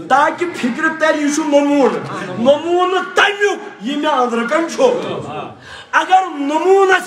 Taki fikretler yuşu namunu tanyok yeme andırkan çok. Agar namunas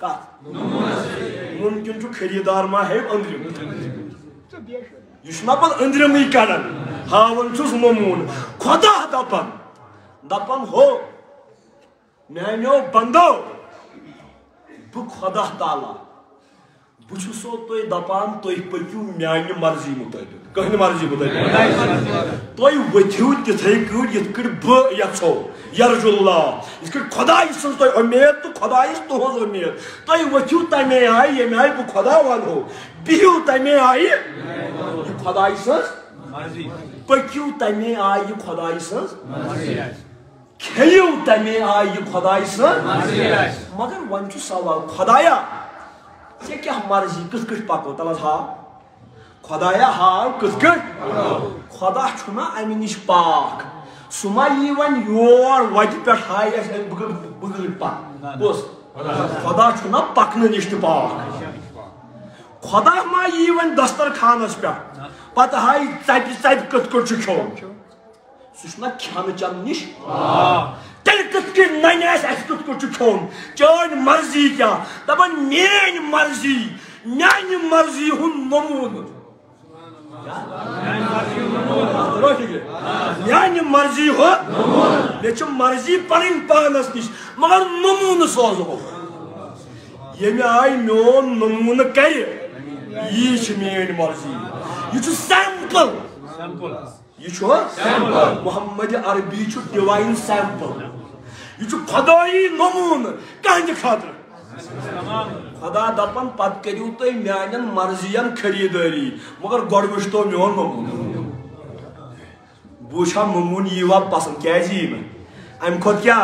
kat mumkin chu kharidar ma hep andrim yuşma pan andrim ikanan havan chus namun khoda dapan ho meanyo bando bu khoda taala bu chuso toy dapan toy pakyu meanyo marzi mutaydı kahni marzi mutaydı toy vathu tithai kud yitkir bu yakso yarjullah iskir khodaysın toy ummet tu khodays tu ho ummet toy vathu tame ay yeme ay bu khoda wan ho bihu tame ay khodaysın marzi pakyu tame ay khodaysın marzi khayu tame ay khodaysın marzi magar wanchu saval khodaya se kya marzi kıs pako talas ha khodaya ha kıs khoda chuna aminish pak suma yivan yor vati pe hay bugul pak bos khoda chuna pakna nishti pak khoda ma yivan dastar khanas pe pat hay tsayt kıs chukho sushna khan channish tel kıs nanas as kıs chukho jon marzi kya taban men marzi hun namun yani marzi ho lekin marzi parin panas nish magar namunu soz ho yemi ay non namunu kari yish men marzi you to sample you to Muhammad Arabi chu divine sample you to khadai namun kanji khatir khada dapan pat kariu toy meanan marziyan kharidari magar godvishto meon namun Buşa mumun yiva pasand kyaji mi am khod kya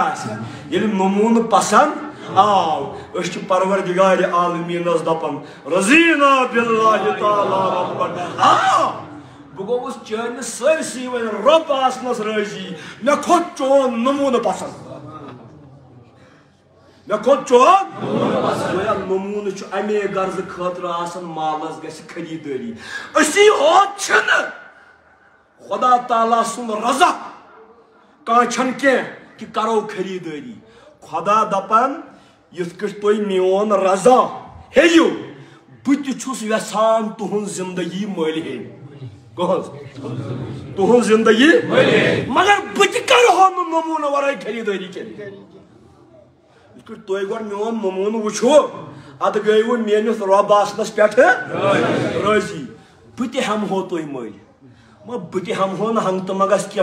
yel mumun pasand aw öşçü parvardigari alamin az dapan razina billahi taala rabban bu govus çayını sarsi ve Rabb asnas razi ne khod çon mumun pasand ne khod çon ya mumun şu ame garzı khatra asan malaz gesi kharidari asi o çını خدا تعالیٰ سن رضا کان کی کہ کرو خریداری خدا دپان یت کٹ توی میون رضا ہیو بت چھس یسان تہن زندگی مل ہین کہز تہن زندگی مگر بت کرہو نمونہ ورائے خریداری کی یت کٹ توی گۄڈٕ میون نمونہ وچھو اد گٔیوٕ میٲنِس رۄب آسنس پٮ۪ٹھ رٲضی بت ہٮ۪مہو توہہِ مٔلۍ ما بتی ہم ہون ہنگ تمگس کیا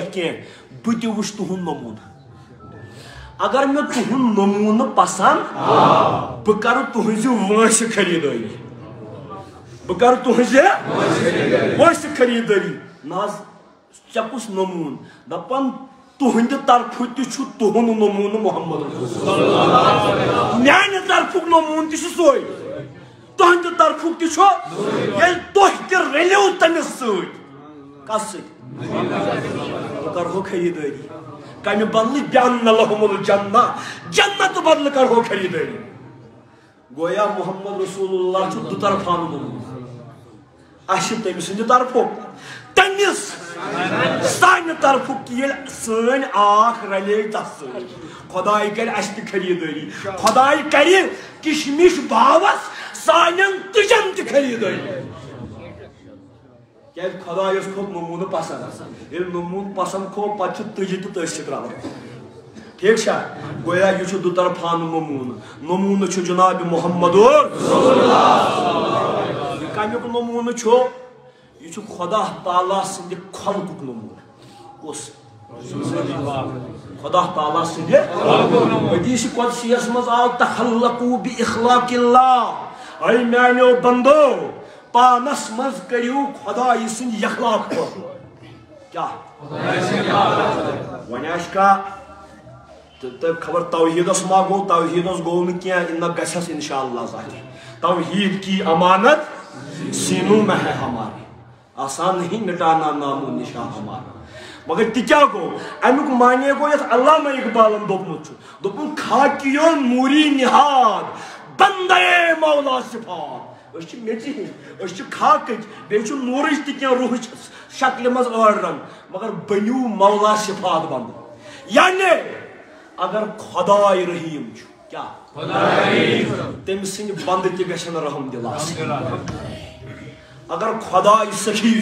بتی وش تہن نمون اگر میں تہن نمون پسند بکر تہذ وانس خریداری بکر تہذ وانس خریداری ناز چکس نمون دپان تہند طرف تہ تہن نمون محمد میانہ طرف نمون تہ سوے تہند طرف تہ یل تہ تہ رلیو تمس سۭتۍ کس کرو خریداری کمہ بدل بیان لہم الجنہ جنت بدل کرو خریداری گویا محمد رسول اللہ چھ دو طرفان اس تم سند طرف تمس سان طرف یل سن آخ رلے تس خدائی کر اس تہ خریداری خدائی کر کشمش باوس سانن تجن تہ خریداری کیا خدایس کھوت نمونہ پسند یل نمون پسند کھو پتہ تجہ تو تس تران ٹھیک چھا گویا یہ دو طرفان نمونہ چھ جناب محمد کمیک نمونہ یہ خدا تعالیٰ سند خلقک نمونہ کس خدا تعالیٰ سند حدیث قدسیس مز آو تخلقوا باخلاق اللہ اے میانو بندو پانس مز کریو خدا سند اخلاق کیا ونیش کا خبر توحیدس ما گو توحیدس گو نی ان گھس انشاءاللہ ظاہر توحید کی امانت سینوں میں ہے ہمارے آسان نہیں مٹانا نام و نشان ہمارا مگر تکیا گو امیک معنی گو یت علامہ اقبالن دوپمت دوپن خاکیون موری نہاد بندے مولا صفات اس میچی اس خاکچ بیچ نورچ تکیا روحچ شکل مز رنگ مگر بنیو مولا صفات بند یعنی اگر خدای رحیم کیا تم سن بند تہ گھن رحم دل اگر خدای سخی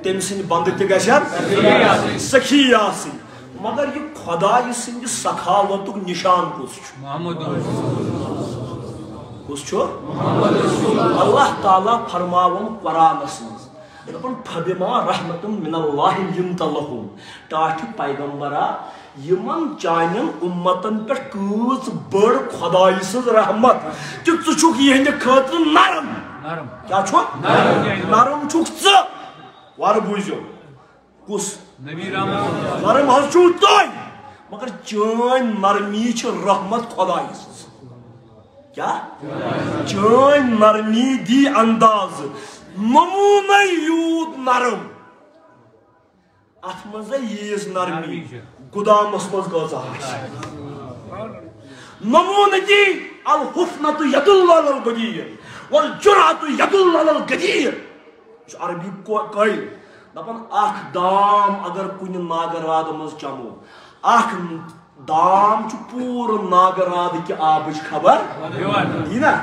تم سن بند تہ گھن سخی آسن مگر یہ خدای سند سخاوت نشان کس اللہ تعالیٰ فرماون قرآنس مز فبما رحمت من اللہ لنت لهم ٹاٹھ پیغمبرا یمن چانن امتن پہ کۭژ بڑ خدای سز رحمت کہ ژٕ چھُکھ یہندِ خٲطرٕ نرم کیا چھُ نرم چھُکھ ژٕ وارٕ بوٗزِو کُس نرم حظ چھُو تُہۍ مگر چٲنۍ نرمی چھِ رحمت خدای سٕنٛز کیا چٲنۍ نرمی دی انداز نمونہ یوٗت نرم ات مزے ییٖژ نرمی گدامس مز گژھِ نمونہ دی الحفنۃ یدل علی الغدیر والجرأۃ یدل علی الغدیر عربی قائل دپان اخ دام اگر کُنہِ ناگراد مز چمو اخ دام چھ پوٗرٕ ناگراد کہِ آبٕچ خبر یی نا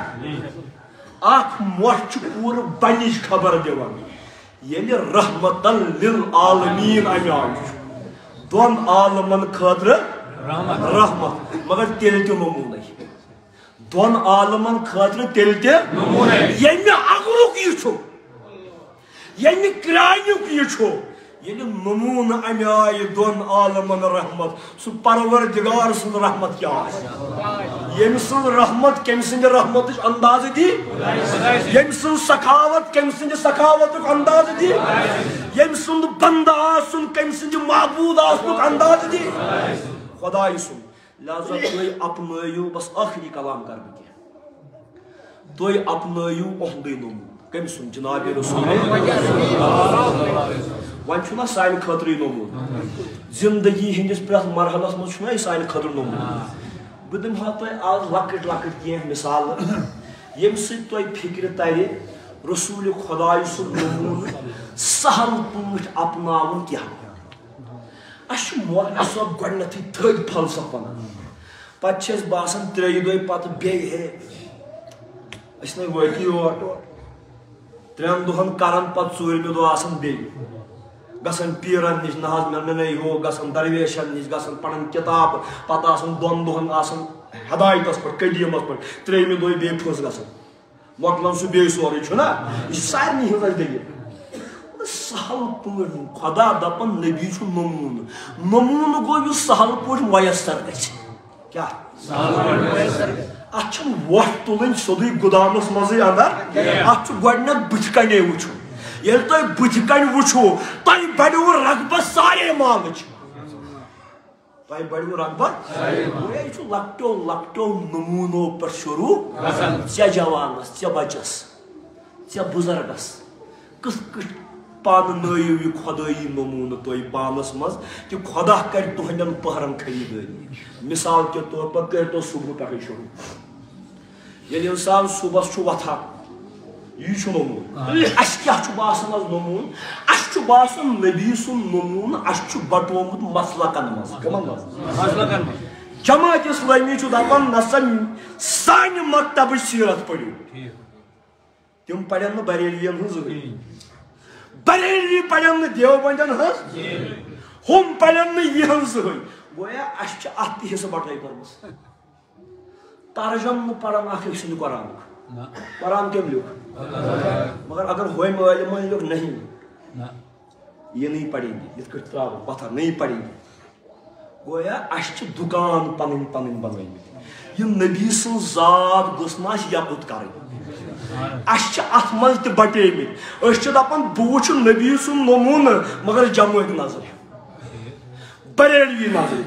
اخ مۄٹھ چھ پوٗرٕ بنِچ خبر دِوان ییٚلہِ رحمتن للعالمین امہِ آیہِ چھُ دون عالمن خاطرٕ رحمت مگر تیٚلہِ تہِ نمونَے دون عالمن خاطرٕ تیٚلہِ تہِ ییٚمہِ اگرُک یہِ چھُ ییٚمہِ کرٛانیُک یہِ چھُ ییٚلہِ نمونہٕ امہِ آیہِ دون عالمن رحمت سُہ پروردگار سٕنٛز رحمت کیٛاہ آسہِ ییٚمہِ سٕنٛز رحمت کٔمۍ سٕنٛدِ رحمتٕچ اندازٕ دی ییٚمہِ سٕنٛز سخاوت کٔمۍ سٕنٛدِ سخاوتُک اندازٕ دی ییٚمہِ سُنٛد بندٕ آسُن کٔمۍ سٕنٛدِ معبوٗد آسنُک اندازٕ دی خداے سُنٛد لہذا تُہۍ اپنٲیِو بس ٲخری کلام کر بہٕ کینٛہہ تُہۍ اپنٲیِو اُہُنٛدُے نموٗنہٕ کٔمۍ سُنٛد جناب رسول وۄنۍ چھُنا سانہِ خٲطرٕ نموٗنہٕ زندگی ہٕنٛدِس پرٛٮ۪تھ مرحلس منٛز چھُنا یہِ سانہِ خٲطرٕ نموٗنہٕ بہٕ دِمہٕ ہا تۄہہِ آز لۄکٕٹۍ لۄکٕٹۍ کینٛہہ مِثالہٕ ییٚمہِ سۭتۍ تۄہہِ فِکرِ ترِ رسوٗلِ خۄداے سُنٛد نموٗنہٕ سہل پٲٹھۍ اپناوُن کیٛاہ اَسہِ چھُ مولوی صٲب گۄڈنٮ۪تھٕے تھٔدۍ فلسفہٕ وَنان پتہٕ چھِ اَسہِ باسان 3 دۄہہِ پتہٕ بیٚیہِ ہے أسۍ نَے وٲتی یور 3 دۄہن کران پتہٕ 4مہِ دۄہ آسان بیٚیہِ گژھان پیٖرن نِش نہ حظ مےٚ نَے ہُہ گژھان درویشن نِش گژھان پران کِتاب پتہٕ آسان 2 دۄہن آسان ہدایتس پٮ۪ٹھ قدیٖمس پٮ۪ٹھ 3مہِ دۄہ بیٚیہِ پھٔس گژھان مۄکلان سُہ بیٚیہِ سورُے چھُنا یہِ چھِ سارنٕے ہٕنٛز اَسہِ دٔلیٖل سہل پٲٹھۍ خدا دپان نبی چھُ نموٗنہٕ گوٚو یُس سہل پٲٹھۍ میسر گژھِ کیٛاہ اتھ چھنہٕ وۄٹھ تُلٕنۍ سیوٚدُے گُدامس منٛزٕے اندر اتھ چھُ گۄڈنٮ۪تھ بٕتھِ کنے وٕچھُن ییٚلہِ تۄہہِ بٕتھِ کنہِ وٕچھو تۄہہِ بڑِوٕ رغبت سارے مالٕچ تۄہہِ بڑِوٕ رغبت یہِ چھُ لۄکٹیو لۄکٹیو نموٗنو پٮ۪ٹھ شروٗع ژےٚ جوانس ژےٚ بچس ژےٚ بُزرگس کِتھ کٔٹھۍ پاننٲیِو یہِ خۄدٲیی نموٗنہٕ تُہۍ پانس منٛز کہِ خۄدا کرِ تُہنٛدٮ۪ن پٔہرن خریٖدٲری مثال کے طور پر کٔرۍتو صبحہٕ پٮ۪ٹھٕے شروٗع ییٚلہِ اِنسان صُبحس چھُ وۄتھان یی چھُ نموٗنہٕ اَسہِ کیٛاہ چھُ باسان آز نموٗنہٕ اَسہِ چھُ باسان نبی سُنٛد نموٗنہٕ اَسہِ چھُ بٹومُت مسلکن منٛز کٕمن منٛز جماعت اسلامی چھُ دپان نسا سانہِ مکتبٕچ سیٖرت پٔرِو تِم پرن نہٕ بریلین ہٕنٛز زٕہٕنۍ بریلوی پڑھن دیوبندن ہز ہم پڑھن یہ زہن گویا اس ات حصہ بٹائی کرمس ترجم پڑھن اخ سند قرآن قرآن کم لکھ مگر اگر ہوئے معلوم لوگ نہیں یہ نہیں پڑھیں گے یہ تراو پتھر نہیں پڑھیں گے گویا اس دکان پن پن بنائی یہ نبی سن ذات گھس یقت کریں اس ات مز تہ بٹے مت دپان بہ نبی سن نمون مگر جموں نظر بریلوی نظر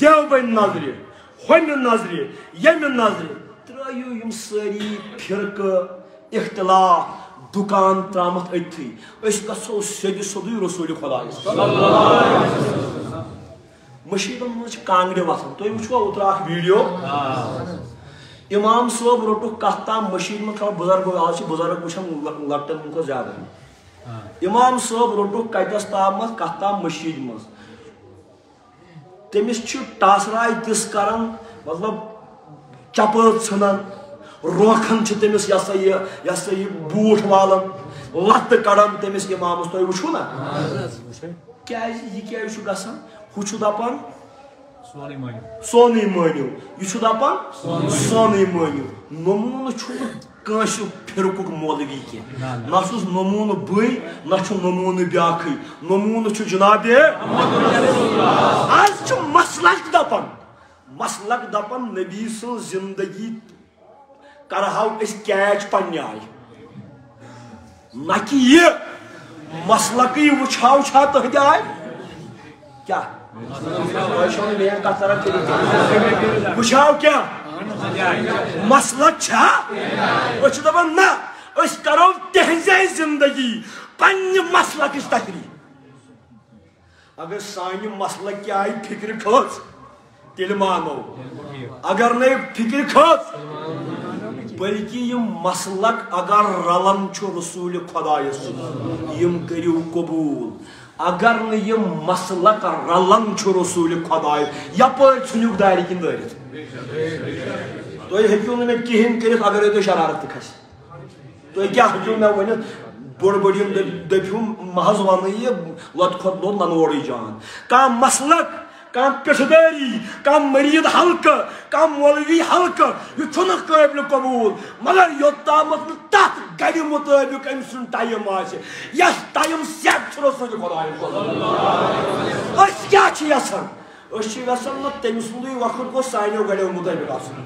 دیوبند نظر ہومہ نظر یمہ نظر ترایو یم ساری فرقہ اختلاف دکان ترامت اتھی اس گھو سیدھ سیدھی رسول خدا مشیدن مجھ کانگڑ وسان تھی وچو اوتر اخ ویڈیو امام صاحب روٹک کت تام مشید میں بزرگ آج بزرگ وچان لٹن کو زیادہ امام صاحب روٹک کتس تام کت تام مشید مز تمس ٹاسرائی تس کران مطلب چپل ژھنان روکھان تمس یہ سا یہ بوٹ والان لت کڑان تمس امامس تھی وچھو نا یہ گژھان ہُہ دپان سونٕے مٲنِو یہِ چھُ دپان سونٕے مٲنِو نموٗنہٕ چھُنہٕ کٲنٛسہِ فرقُک مولوی کینٛہہ نہ چھُس نموٗنہٕ بٕے نہ چھُ نموٗنہٕ بیٛاکھٕے نموٗنہٕ چھُ جناب آز چھُ مسلک دپان نبی سٕنٛز زندگی کرہاو أسۍ کیچ پننہِ آیہِ نہ کہ یہ مسلکٕے وٕچھہاو چھا تٕہنٛدِ آیہِ کیا وچھاو کیا مسلک چھا اس دپان نا اس کرو تہذی زندگی پنہ مسلکچ تقریر اگر سانہ مسلک کی آئی فکر کھژ تیل مانو اگر نہیں فکر کھژ بلکہ یہ مسلک اگر رلن چھ رسول خدای یم کریو قبول اگر نہ یہ مسلک رلن چھ رسول خدای یپر ژھنیوک دارِ کن دٲرِتھ تُہۍ ہیٚکِو نہٕ مےٚ کِہیٖنۍ کٔرِتھ اگرے تۄہہِ شرارت تہِ کھسہِ تُہۍ کیٛاہ ہیٚکِو مےٚ ؤنِتھ بوٚڑ بٔڑ یِم دٔپِو محض وَنہٕ یہِ لۄت کھۄتہٕ لوٚت ننوڑٕے جان کانٛہہ مسلک کانٛہہ پِٹھٕ دٲری کانٛہہ مریٖد حلقہٕ کانٛہہ مولوی حلقہٕ یہِ چھُنہٕ قٲبلہِ قبوٗل مگر یوٚتامَتھ نہٕ تتھ گرِ مُطٲبق أمۍ سُنٛد ٹایم آسہِ یس ٹایم سیٹ چھُ رسول خۄدایَن کوٚرمُت أسۍ کیٛاہ چھِ یژھان أسۍ چھِ یژھان نہ تٔمۍ سُنٛدُے وقت گوٚژھ سانیو گرٮ۪و مُطٲبق آسُن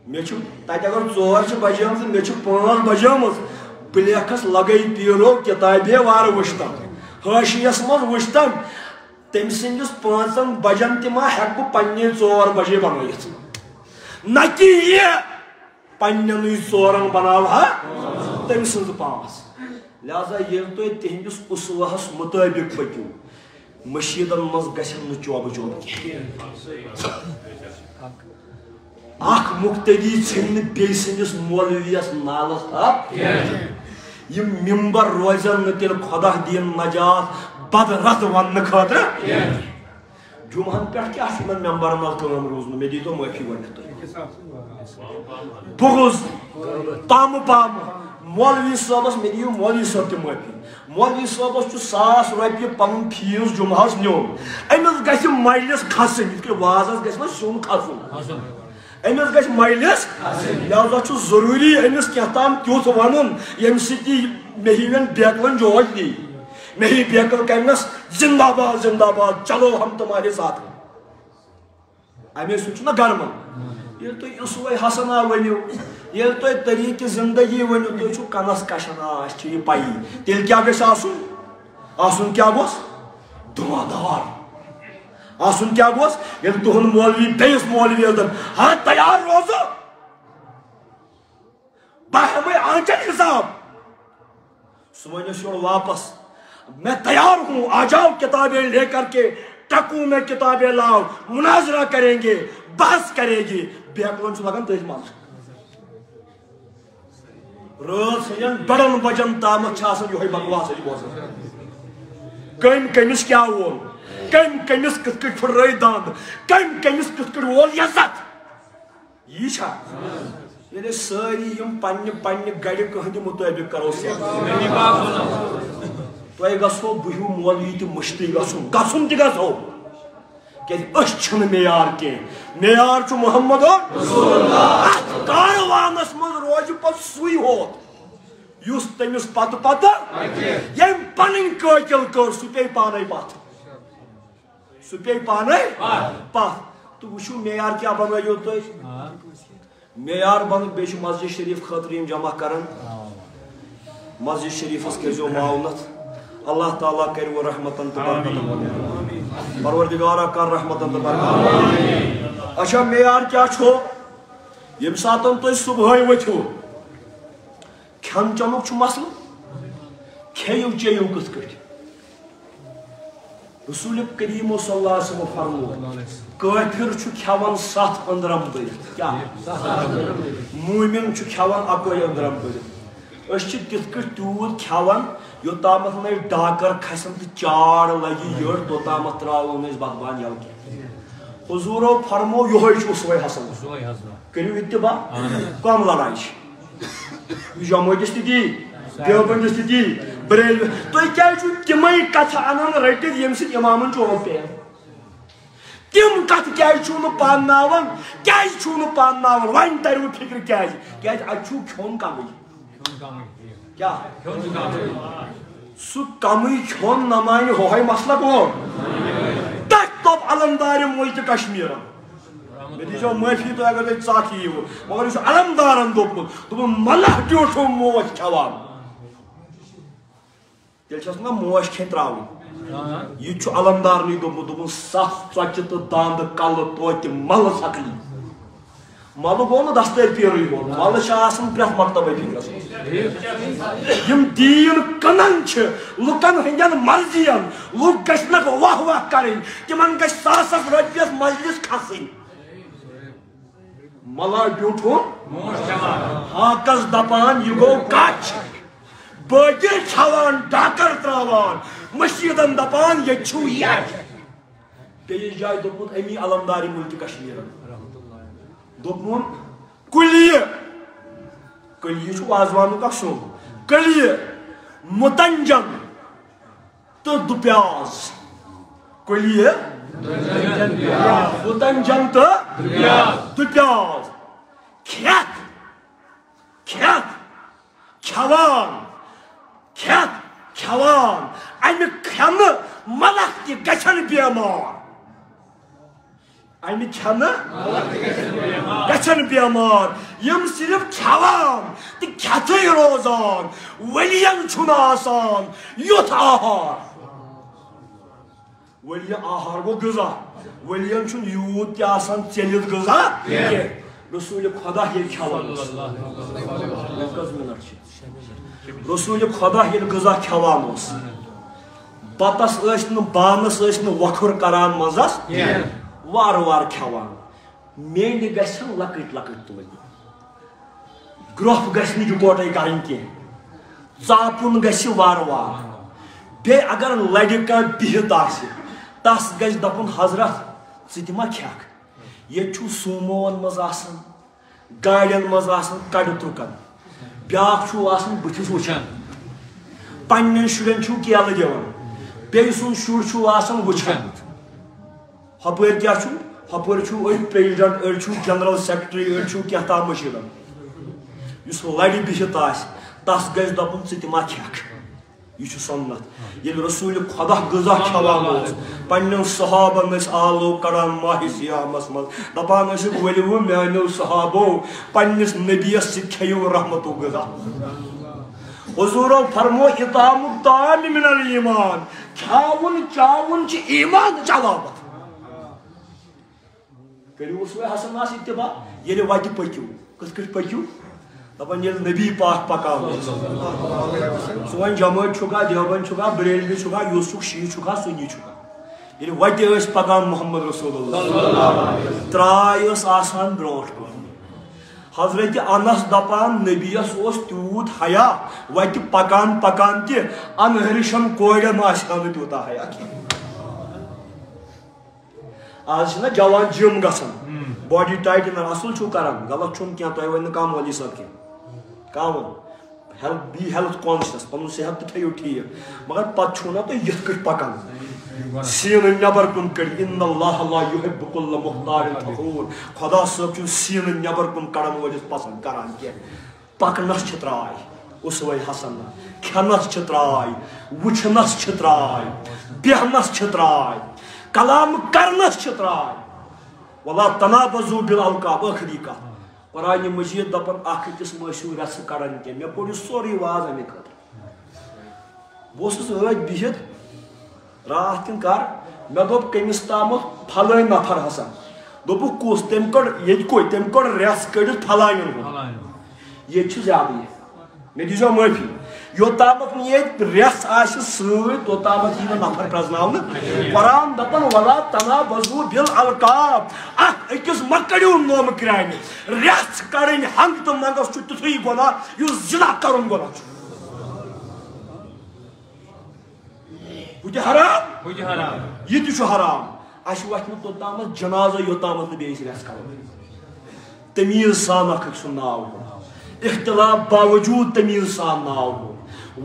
مےٚ چھُ تتہِ اگر 4 چھِ بجیمژٕ مےٚ چھِ 5 بجیمٕژ بہٕ لیکھس لگے پیٖرو کِتابے وارٕ وٕچھتم حٲشِیس منٛز وٕچھتم تٔمۍ سٕنٛدِس 5 بجن تہِ ما ہٮ۪کہٕ بہٕ پننہِ 4 بجے بنٲیِتھ نہ کہ یہِ پننٮ۪نٕے 4 بناوہا تٔمۍ سٕنٛز 5 لہذا ییٚلہِ تُہۍ تِہنٛدِس اصوٗلس مُطٲبق پٔکِو مشیٖدن منٛز گژھن نہٕ چوبہٕ چوب کینٛہہ اکھ مُقتدی ژھٕنہِ نہٕ بیٚیہِ سٕنٛدِس مولویس نالس تھپھ یِم ممبر روزن نہٕ تیٚلہِ خۄدا دِیِن نجات بد رد وننہٕ خٲطرٕ جمعہن پٮ۪ٹھ کیٛاہ چھُ یِمن ممبرن منٛز کٲم روٗزمٕژ مےٚ دیٖتو معٲفی گۄڈنٮ۪تھ تُہۍ بغض تامہٕ بامہٕ مولوی صٲبس مےٚ دِیِو مولوی صٲب تہِ معٲفی مولوی صٲبس چھُ 1,000 رۄپیہِ پنُن فیٖس جمعہس نیُن أمِس گژھِ مجلس کھسٕنۍ یِتھ کٔنۍ وازس گژھِ نہ سیُن کھسُن أمِس گژھِ مجلس لہذا چھُ ضروٗری أمِس کینٛہہ تام تیُتھ ونُن ییٚمہِ سۭتۍ یہِ مےٚ ہِوٮ۪ن بیکلن جوش دی مےٚ ہی بیکل کرنس زندہ باد چلو ہم تمہارے ساتھ امے سۭتۍ چھُنہ گرمان ییٚلہِ تُہۍ اصوٗلے حسنا ؤنِو ییٚلہِ تُہۍ طریٖقہِ زندگی ؤنِو تُہۍ چھُو کنس کشن اَسہِ چھِ یہِ پیی تیٚلہِ کیٛاہ گژھِ آسُن کیٛاہ گوٚژھ دُعادار آسُن کیٛاہ گوٚژھ ییٚلہِ تُہُنٛد مولوی بیٚیِس مولویَس دَپہِ ہا تیار روزو بہٕ ہٮ۪مَے آنچن حساب سُہ وَنٮ۪س یورٕ واپس میں تیار ہوں آ جاؤ کتابیں لے کر کے ٹکوں میں کتابیں لاؤ مناظرہ کریں گے بحث کرے گی بیکلن چھُ لگان تٔتھۍ منٛز رٲژ ہٕنٛدٮ۪ن بڑن بجن تامتھ چھِ آسان یِہوے بکواسٕے بوزان کٔمۍ کٔمِس کیٛاہ ووٚن کٔمۍ کٔمِس کِتھ کٔنۍ پھٕٹرٲے دند کٔمۍ کٔمِس کِتھ کٔنۍ وول عزت یی چھا یہ ساری پنہ گڑ کہندِ مطابق کرو تۄہہِ گژھو بہِو مولوی تہِ مُشتٕے گژھُن تہِ گژھو کیٛازِ أسۍ چھِنہٕ معیار کینٛہہ معیار چھُ محمد اتھ کاروانس منٛز روزِ پتہٕ سُے ہوت یُس تٔمِس پتہٕ ییٚمۍ پنٕنۍ قٲتِل کٔر سُہ پیٚیہِ پانے پتھ تہٕ وٕچھِو معیار کیٛاہ بنٲیِو تُہۍ معیار بن بیٚیہِ چھُ مسجد شریٖف خٲطرٕ یِم جمع کران مسجد شریٖفس کٔرۍزیٚو معاونت اللہ تعالیٰ کرِ رحمتن تہٕ برکتن پروردگارا کر رحمتن تہٕ برکتن اچھا معیار کیٛاہ چھُ ییٚمہِ ساتہٕ تُہۍ صبحٲے ؤتھِو کھٮ۪ن چٮ۪نُک چھُ مسلہٕ کھیٚیِو چیٚیِو کِتھ کٔٹھۍ رسول کریم صلی اللہ علیہ وسلم فرمو کٲفِر چھُ کھٮ۪وان 7 أنٛدرم بٔرِتھ کیٛاہ موٗمِن چھُ کھٮ۪وان 1 أنٛدرم بٔرِتھ أسۍ چھِ تِتھ کٔٹھۍ تیوٗت کھٮ۪وان یوٚتامتھ نہٕ ڈاکر کھسن تہٕ چاڑ لگہِ یٔڑ توٚتامتھ تراوو نہٕ أسۍ بتبان یلہٕ کینٛہہ حضوٗرو فرمو یِہوے چھُ اُسوے حسن کٔرِو اتباع کم لڑایہِ چھِ جمٲعتس تہِ تی دیوبندس تہِ تی بریلوی تُہۍ کیٛازِ چھِو تِمے کتھٕ انان رٔٹِتھ ییٚمہِ سۭتۍ امامن چوب پیٚیہِ تِم کتھٕ کیٛازِ چھِو نہٕ پانناوان وۄنۍ ترِوٕ فکرِ کیٛازِ اتہِ چھُو کھیوٚن کمٕے کیا سُہ کمٕے کھیوٚن نہ مانہِ ہوے مسلہٕ گوٚو تتھ دوٚپ علمدارِ مُلکہِ کشمیٖرن مےٚ دیٖزیو معٲفی تُہۍ اگر تُہۍ ژکھ ییٖوٕ مگر یُس علمدارن دوٚپمُت دوٚپُن ملح ٹیوٗٹھوٗ موش کھٮ۪وان تیٚلہِ چھس نا موش کھٮ۪تھ تراوٕنۍ یہِ تہِ چھُ علمدارنٕے دوٚپمُت دوٚپُن سَتھ ژۄچہِ تہٕ دانٛدٕ کلہٕ توتہِ ملہٕ سکلی ملہٕ گوٚو نہٕ دستٲرۍ پیٖرٕے ہوت ملہٕ چھِ آسان پرٛٮ۪تھ مکتبے فِکرس منٛز یِم دیٖن کٕنان چھِ لُکن ہٕنٛدٮ۪ن مرضین لُکھ گژھنکھ واہ واہ کرٕنۍ تِمن گژھِ ساسس رۄپیس مجلس کھسٕنۍ ملا بیوٗٹھوٗن ہاکس دپان یہِ گوٚو کچھ بٲکِر کھٮ۪وان ڈاکر تراوان مٔشیٖدن دپان ییٚتہِ چھُو یچھ بیٚیِس جایہِ دوٚپمُت امی علمدارِ مُلکہِ کشمیٖرن دوٚپُن کُلیہِ چھُ وازوانُک اکھ سیُن کٔلیہِ مُتنجن تہٕ دُپیاز کُلیہِ مُتنجن تہٕ دُپیاز کھٮ۪وان امہِ کھٮ۪نہٕ ملح تہِ گژھن بٮ۪مار امہِ کھٮ۪نہٕ گژھن بٮ۪مار یِم صرف کھٮ۪وان تہٕ کھٮ۪تھٕے روزان ؤلین چھُنہٕ آسان یُتھ آہار ؤلہِ آہار گوٚو غذا ؤلین چھُنہٕ یوٗت تہِ آسان ژٔلِتھ غذا کینٛہہ رسوٗلِ خۄدا ییٚلہِ کھٮ۪وان کٔژ مِنٹ چھِ رسوٗلِ خۄدا ییٚلہِ غذا کھٮ۪وان اوس بتس ٲسۍ نہٕ بانس ٲسۍ نہٕ وۄکھُر کران منٛزس وارٕ وارٕ کھٮ۪وان میٚنٛڈِ گژھن لۄکٕٹۍ لۄکٕٹۍ تُلٕنۍ گرٛوٚپھ گژھِ نہٕ یِکوٹے کرٕنۍ کینٛہہ ژاپُن گژھِ وارٕ وارٕ بیٚیہِ اگر لرِ کانٛہہ بِہِتھ آسہِ تس گژھِ دپُن حضرت ژٕ تہِ ما کھٮ۪کھ ییٚتہِ چھُ سوموون منٛز آسان گاڑٮ۪ن منٛز آسان کڑٕ تُرکن بیٛاکھ چھُو آسان بٕتھِس وٕچھان پننٮ۪ن شُرٮ۪ن چھُو کیلہٕ دِوان بیٚیہِ سُنٛد شُر چھُو آسان وٕچھان ہپٲرۍ کیٛاہ چھُ ہپٲرۍ چھُو أڑۍ پریزڈنٹ أڑۍ چھُو جنرل سیکرٹری أڑۍ چھُو کینٛہہ تام مٔشیٖدن یُس لرِ بِہِتھ آسہِ تس گژھِ دپُن ژٕ تہِ ما کھٮ۪کھ یہ چھُ سنت ییٚلہِ رسوٗلِ خۄدا غذا کھٮ۪وان اوس پننٮ۪ن صحابن ٲسۍ آلو کڑان ماہِ سیامس منٛز دپان ٲسِکھ ؤلِو میانیو صحابو پننِس نبیس سۭتۍ کھیٚیِو رحمتُک غذا حضوٗرو فرمو اطعام الطعام من الایمان کھٮ۪وُن چاوُن چھِ ایمانٕچ علامت کٔرِو اُسوے حسنس اتباع ییٚلہِ وتہِ پٔکِو کِتھ کٔٹھۍ پٔکِو دپان ییٚلہِ نبی پاک پکان اوس سون جمٲعت چھُکھا دیوبند چھُکھا بریلوی چھُکھا یُس چھُکھ شیعہ چھُکھا سُنی چھُکھا ییٚلہِ وتہِ ٲسۍ پکان محمد رسول اللہ تراے ٲس آسان برونٛٹھ کُن حضرت انس دپان نبیس اوس تیوٗت حیا وتہِ پکان پکان تہِ انہرشن کورٮ۪ن آسہِ ہا نہٕ تیوٗتاہ حیا کینٛہہ آز چھِنہ جوان جِم گژھان باڈی ٹائٹ ان اصل چھو کران غلط چھو کیا تو ون کام والی صاحب کی کام ہیلتھ بی ہیلتھ کانشیس پن صحت تھیو ٹھیک مگر پتہ چھو نا تو یت کٹ پکان سین نبر کن کڑ ان اللہ لا یحب کل مختار فخور خدا صاحب چھ سین نبر کن کڑن ولس پسند کران کی پکنس چھ ترائی اسوے حسن کھنس چھ ترائی وچھنس چھ ترائی بیہنس چھ ترائی کلام کرنس چھ ترائی ولا تنابزوا بالالقاب آخری کا قرآن مجید دپن اخ کس مشہور رس کڑان کی مے پوری سوری واز امی خاطر بہت بہت رات کن کر مے دپ کمس تام پھلٲنۍ نفر ہسا دوٚپُکھ کُس تٔمۍ کٔڑ ییٚتہِ کوٚت تٔمۍ کٔڑ رٮ۪س کٔڑِتھ پھلٲنٮ۪ن ہُنٛد ییٚتہِ چھُ زیادٕ یہِ مےٚ دیٖزیو معٲفی یوٚتامَتھ نہٕ ییٚتہِ رٮ۪س آسہِ سۭتۍ توٚتامَتھ یی نہٕ نفر پرٛزناونہٕ قرآن دپان ولا تنابزوا بالالقاب اکھ أکِس مہ کٔڑِو نومہٕ کرٛانہِ رٮ۪س کڑٕنۍ ہنٛگ تہٕ منٛگس چھُ تیُتھُے گۄناہ یُس زِنا کرُن گۄناہ چھُ بُتہِ حرام یہ تہِ چھُ حرام اَسہِ وَتھِ نہٕ توٚتامَتھ جنازٕ یوٚتامَتھ نہٕ بیٚیِس رٮ۪س کَرو تمیٖز سان اکھ أکۍ سُنٛد ناو ہیوٚن اختلاف باوجوٗد تمیٖز سان ناو ہیوٚن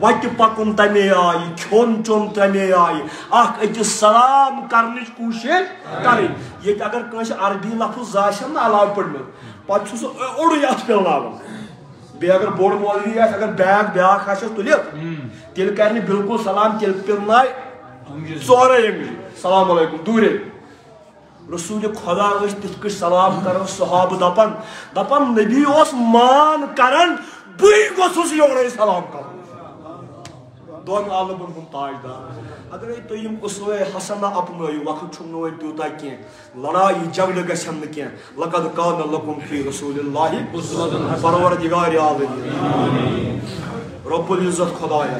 وَتہِ پَکُن تَمے آیہِ کھیوٚن چیوٚن تَمے آیہِ اکھ أکِس سلام کرنٕچ کوٗشِش کَرٕنۍ ییٚتہِ اگر کٲنٛسہِ عربی لفظ آسن نہ علاوٕ پٔرمٕتۍ پتہٕ چھُ سُہ اوٚڑُے اَتھ پِلناوان بیٚیہِ اگر بوٚڑ مولوی آسہِ اگر بیاکھ آسٮ۪س تُلِتھ تیٚلہِ کرِ نہٕ بِلکُل سلام تیٚلہِ پِلناے ژورے أنٛگجہِ سلام علیکُم دوٗرے رسول خدا ٲسۍ تِتھ کٔٹھۍ سلام کران صحابہٕ دپان نبی اوس مان کران بٕے گوٚژھُس یورے سلام کرُن دۄن عالمن ہُنٛد تاجدار اگرے تُہۍ یِم اصوٗلے حسنہ اپنٲیِو وقت چھُنہٕ نہٕ وۄنۍ تیوٗتاہ کینٛہہ لڑایی جگڑٕ گژھن نہٕ کینٛہہ لقد کان لکم فی رسول اللہ پروردگار عالمین رب العزت خدایا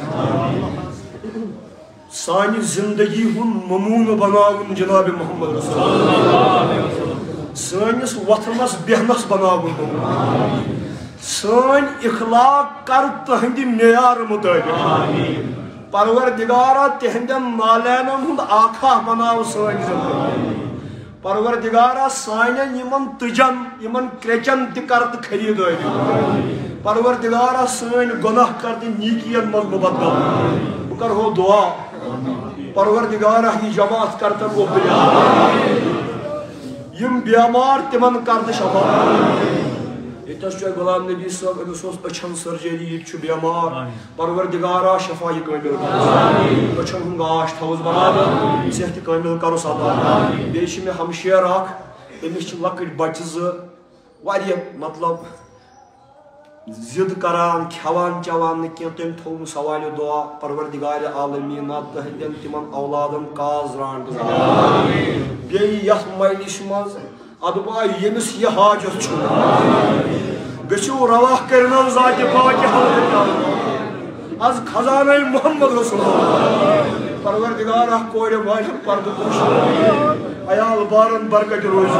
سانہِ زندگی ہُنٛد نموٗنہٕ بناوُن جناب محمد رسول سٲنِس وۄتھنس بیہنس بناوُن سٲنۍ اخلاق کر تہنٛدِ معیار مطٲبق پروردگارا تہنٛدٮ۪ن نالینن ہُنٛد آکھا بناو سٲنۍ زندگی پروردگارا سانٮ۪ن یِمن تٕجن یِمن کرٛیچن تہِ کر تہٕ خریٖدٲری پروردگارا سٲنۍ گۄناہ کر تہٕ نیٖکین منٛز مبدل بہٕ کرہو دعا پروردگارا یہِ جماعت کر تہٕ قبوٗل یِم بیمار تِمن کر تہٕ شفا ییٚتٮ۪س چھُ غلام نبی صٲب أمِس اوس أچھن سرجری ییٚتہِ چھُ بیمار پروردگارا شفا یہِ کٲمِل أچھن ہُنٛد گاش تھوُس بناوُن صحتہِ کٲمِل کروس عطا بیٚیہِ چھِ مےٚ ہمشیر اکھ تٔمِس چھِ لۄکٕٹۍ بچہِ زٕ واریاہ مطلب ضد کران کھٮ۪وان چٮ۪وان نہٕ کینٛہہ تٔمۍ تھوٚوُم سوالہِ دعا پروردگارِ عالمیٖنا تٕہنٛدٮ۪ن تِمن اولادن کازران بیٚیہِ یتھ مجلِسہِ منٛز ادبا ییٚمِس یہِ حاجت چھُ گٔژھِو روا کٔرِنو ذاتہِ پاکہِ حضرت از خزانے محمد رسول پروردگارا کورِ والٮ۪ن پردٕ پوش عیال بارن برکت روزِ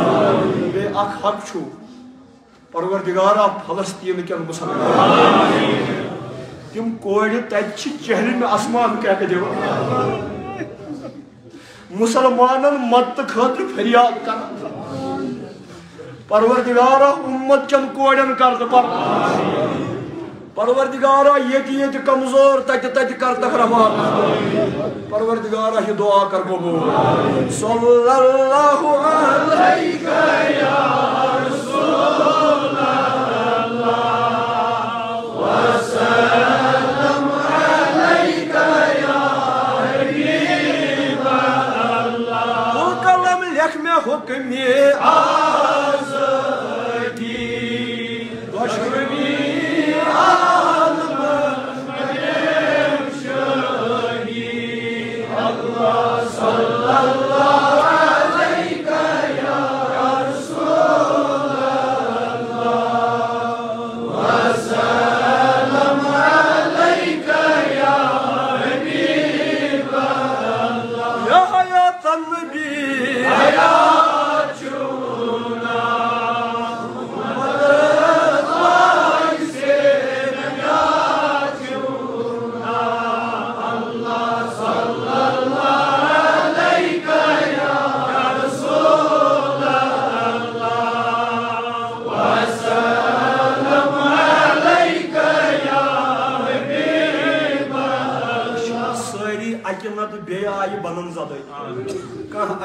بیٚیہِ اکھ حق چھُ پروردگارا فلسطین کٮ۪ن مُسلمان تِم کورِ تتہِ چھِ چہرِمہِ آسمان کیٛاہ دِوان مسلمانن مدتہٕ خٲطرٕ فریاد کران پروردگارا اُمت چٮ۪ن کورٮ۪ن کر تہٕ پروردگارا ییٚتہِ ییٚتہِ کمزور تتہِ تتہِ کر تکھ رحمان پروردگارا یہِ دعا کر قبوٗل صلی اللہ علیہ یا رسول اللہ وسلم علیک یا حبیب اللہ وہ قلم لکھ میں حکم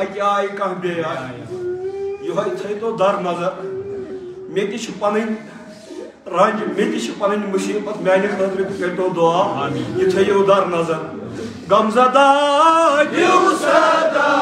اکہ آئی کھانا بے آئی یہ تھے تو در نظر مے تہ پنن رنج مے تہ پنن مصیبت میانہ خاطر تہ کرتو دعا یہ تھیو در نظر غم زدہ دیو صدا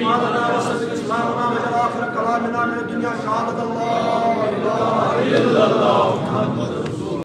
إيماننا وسلم إسلامنا وجعل آخر كلامنا من الدنيا شهادة الله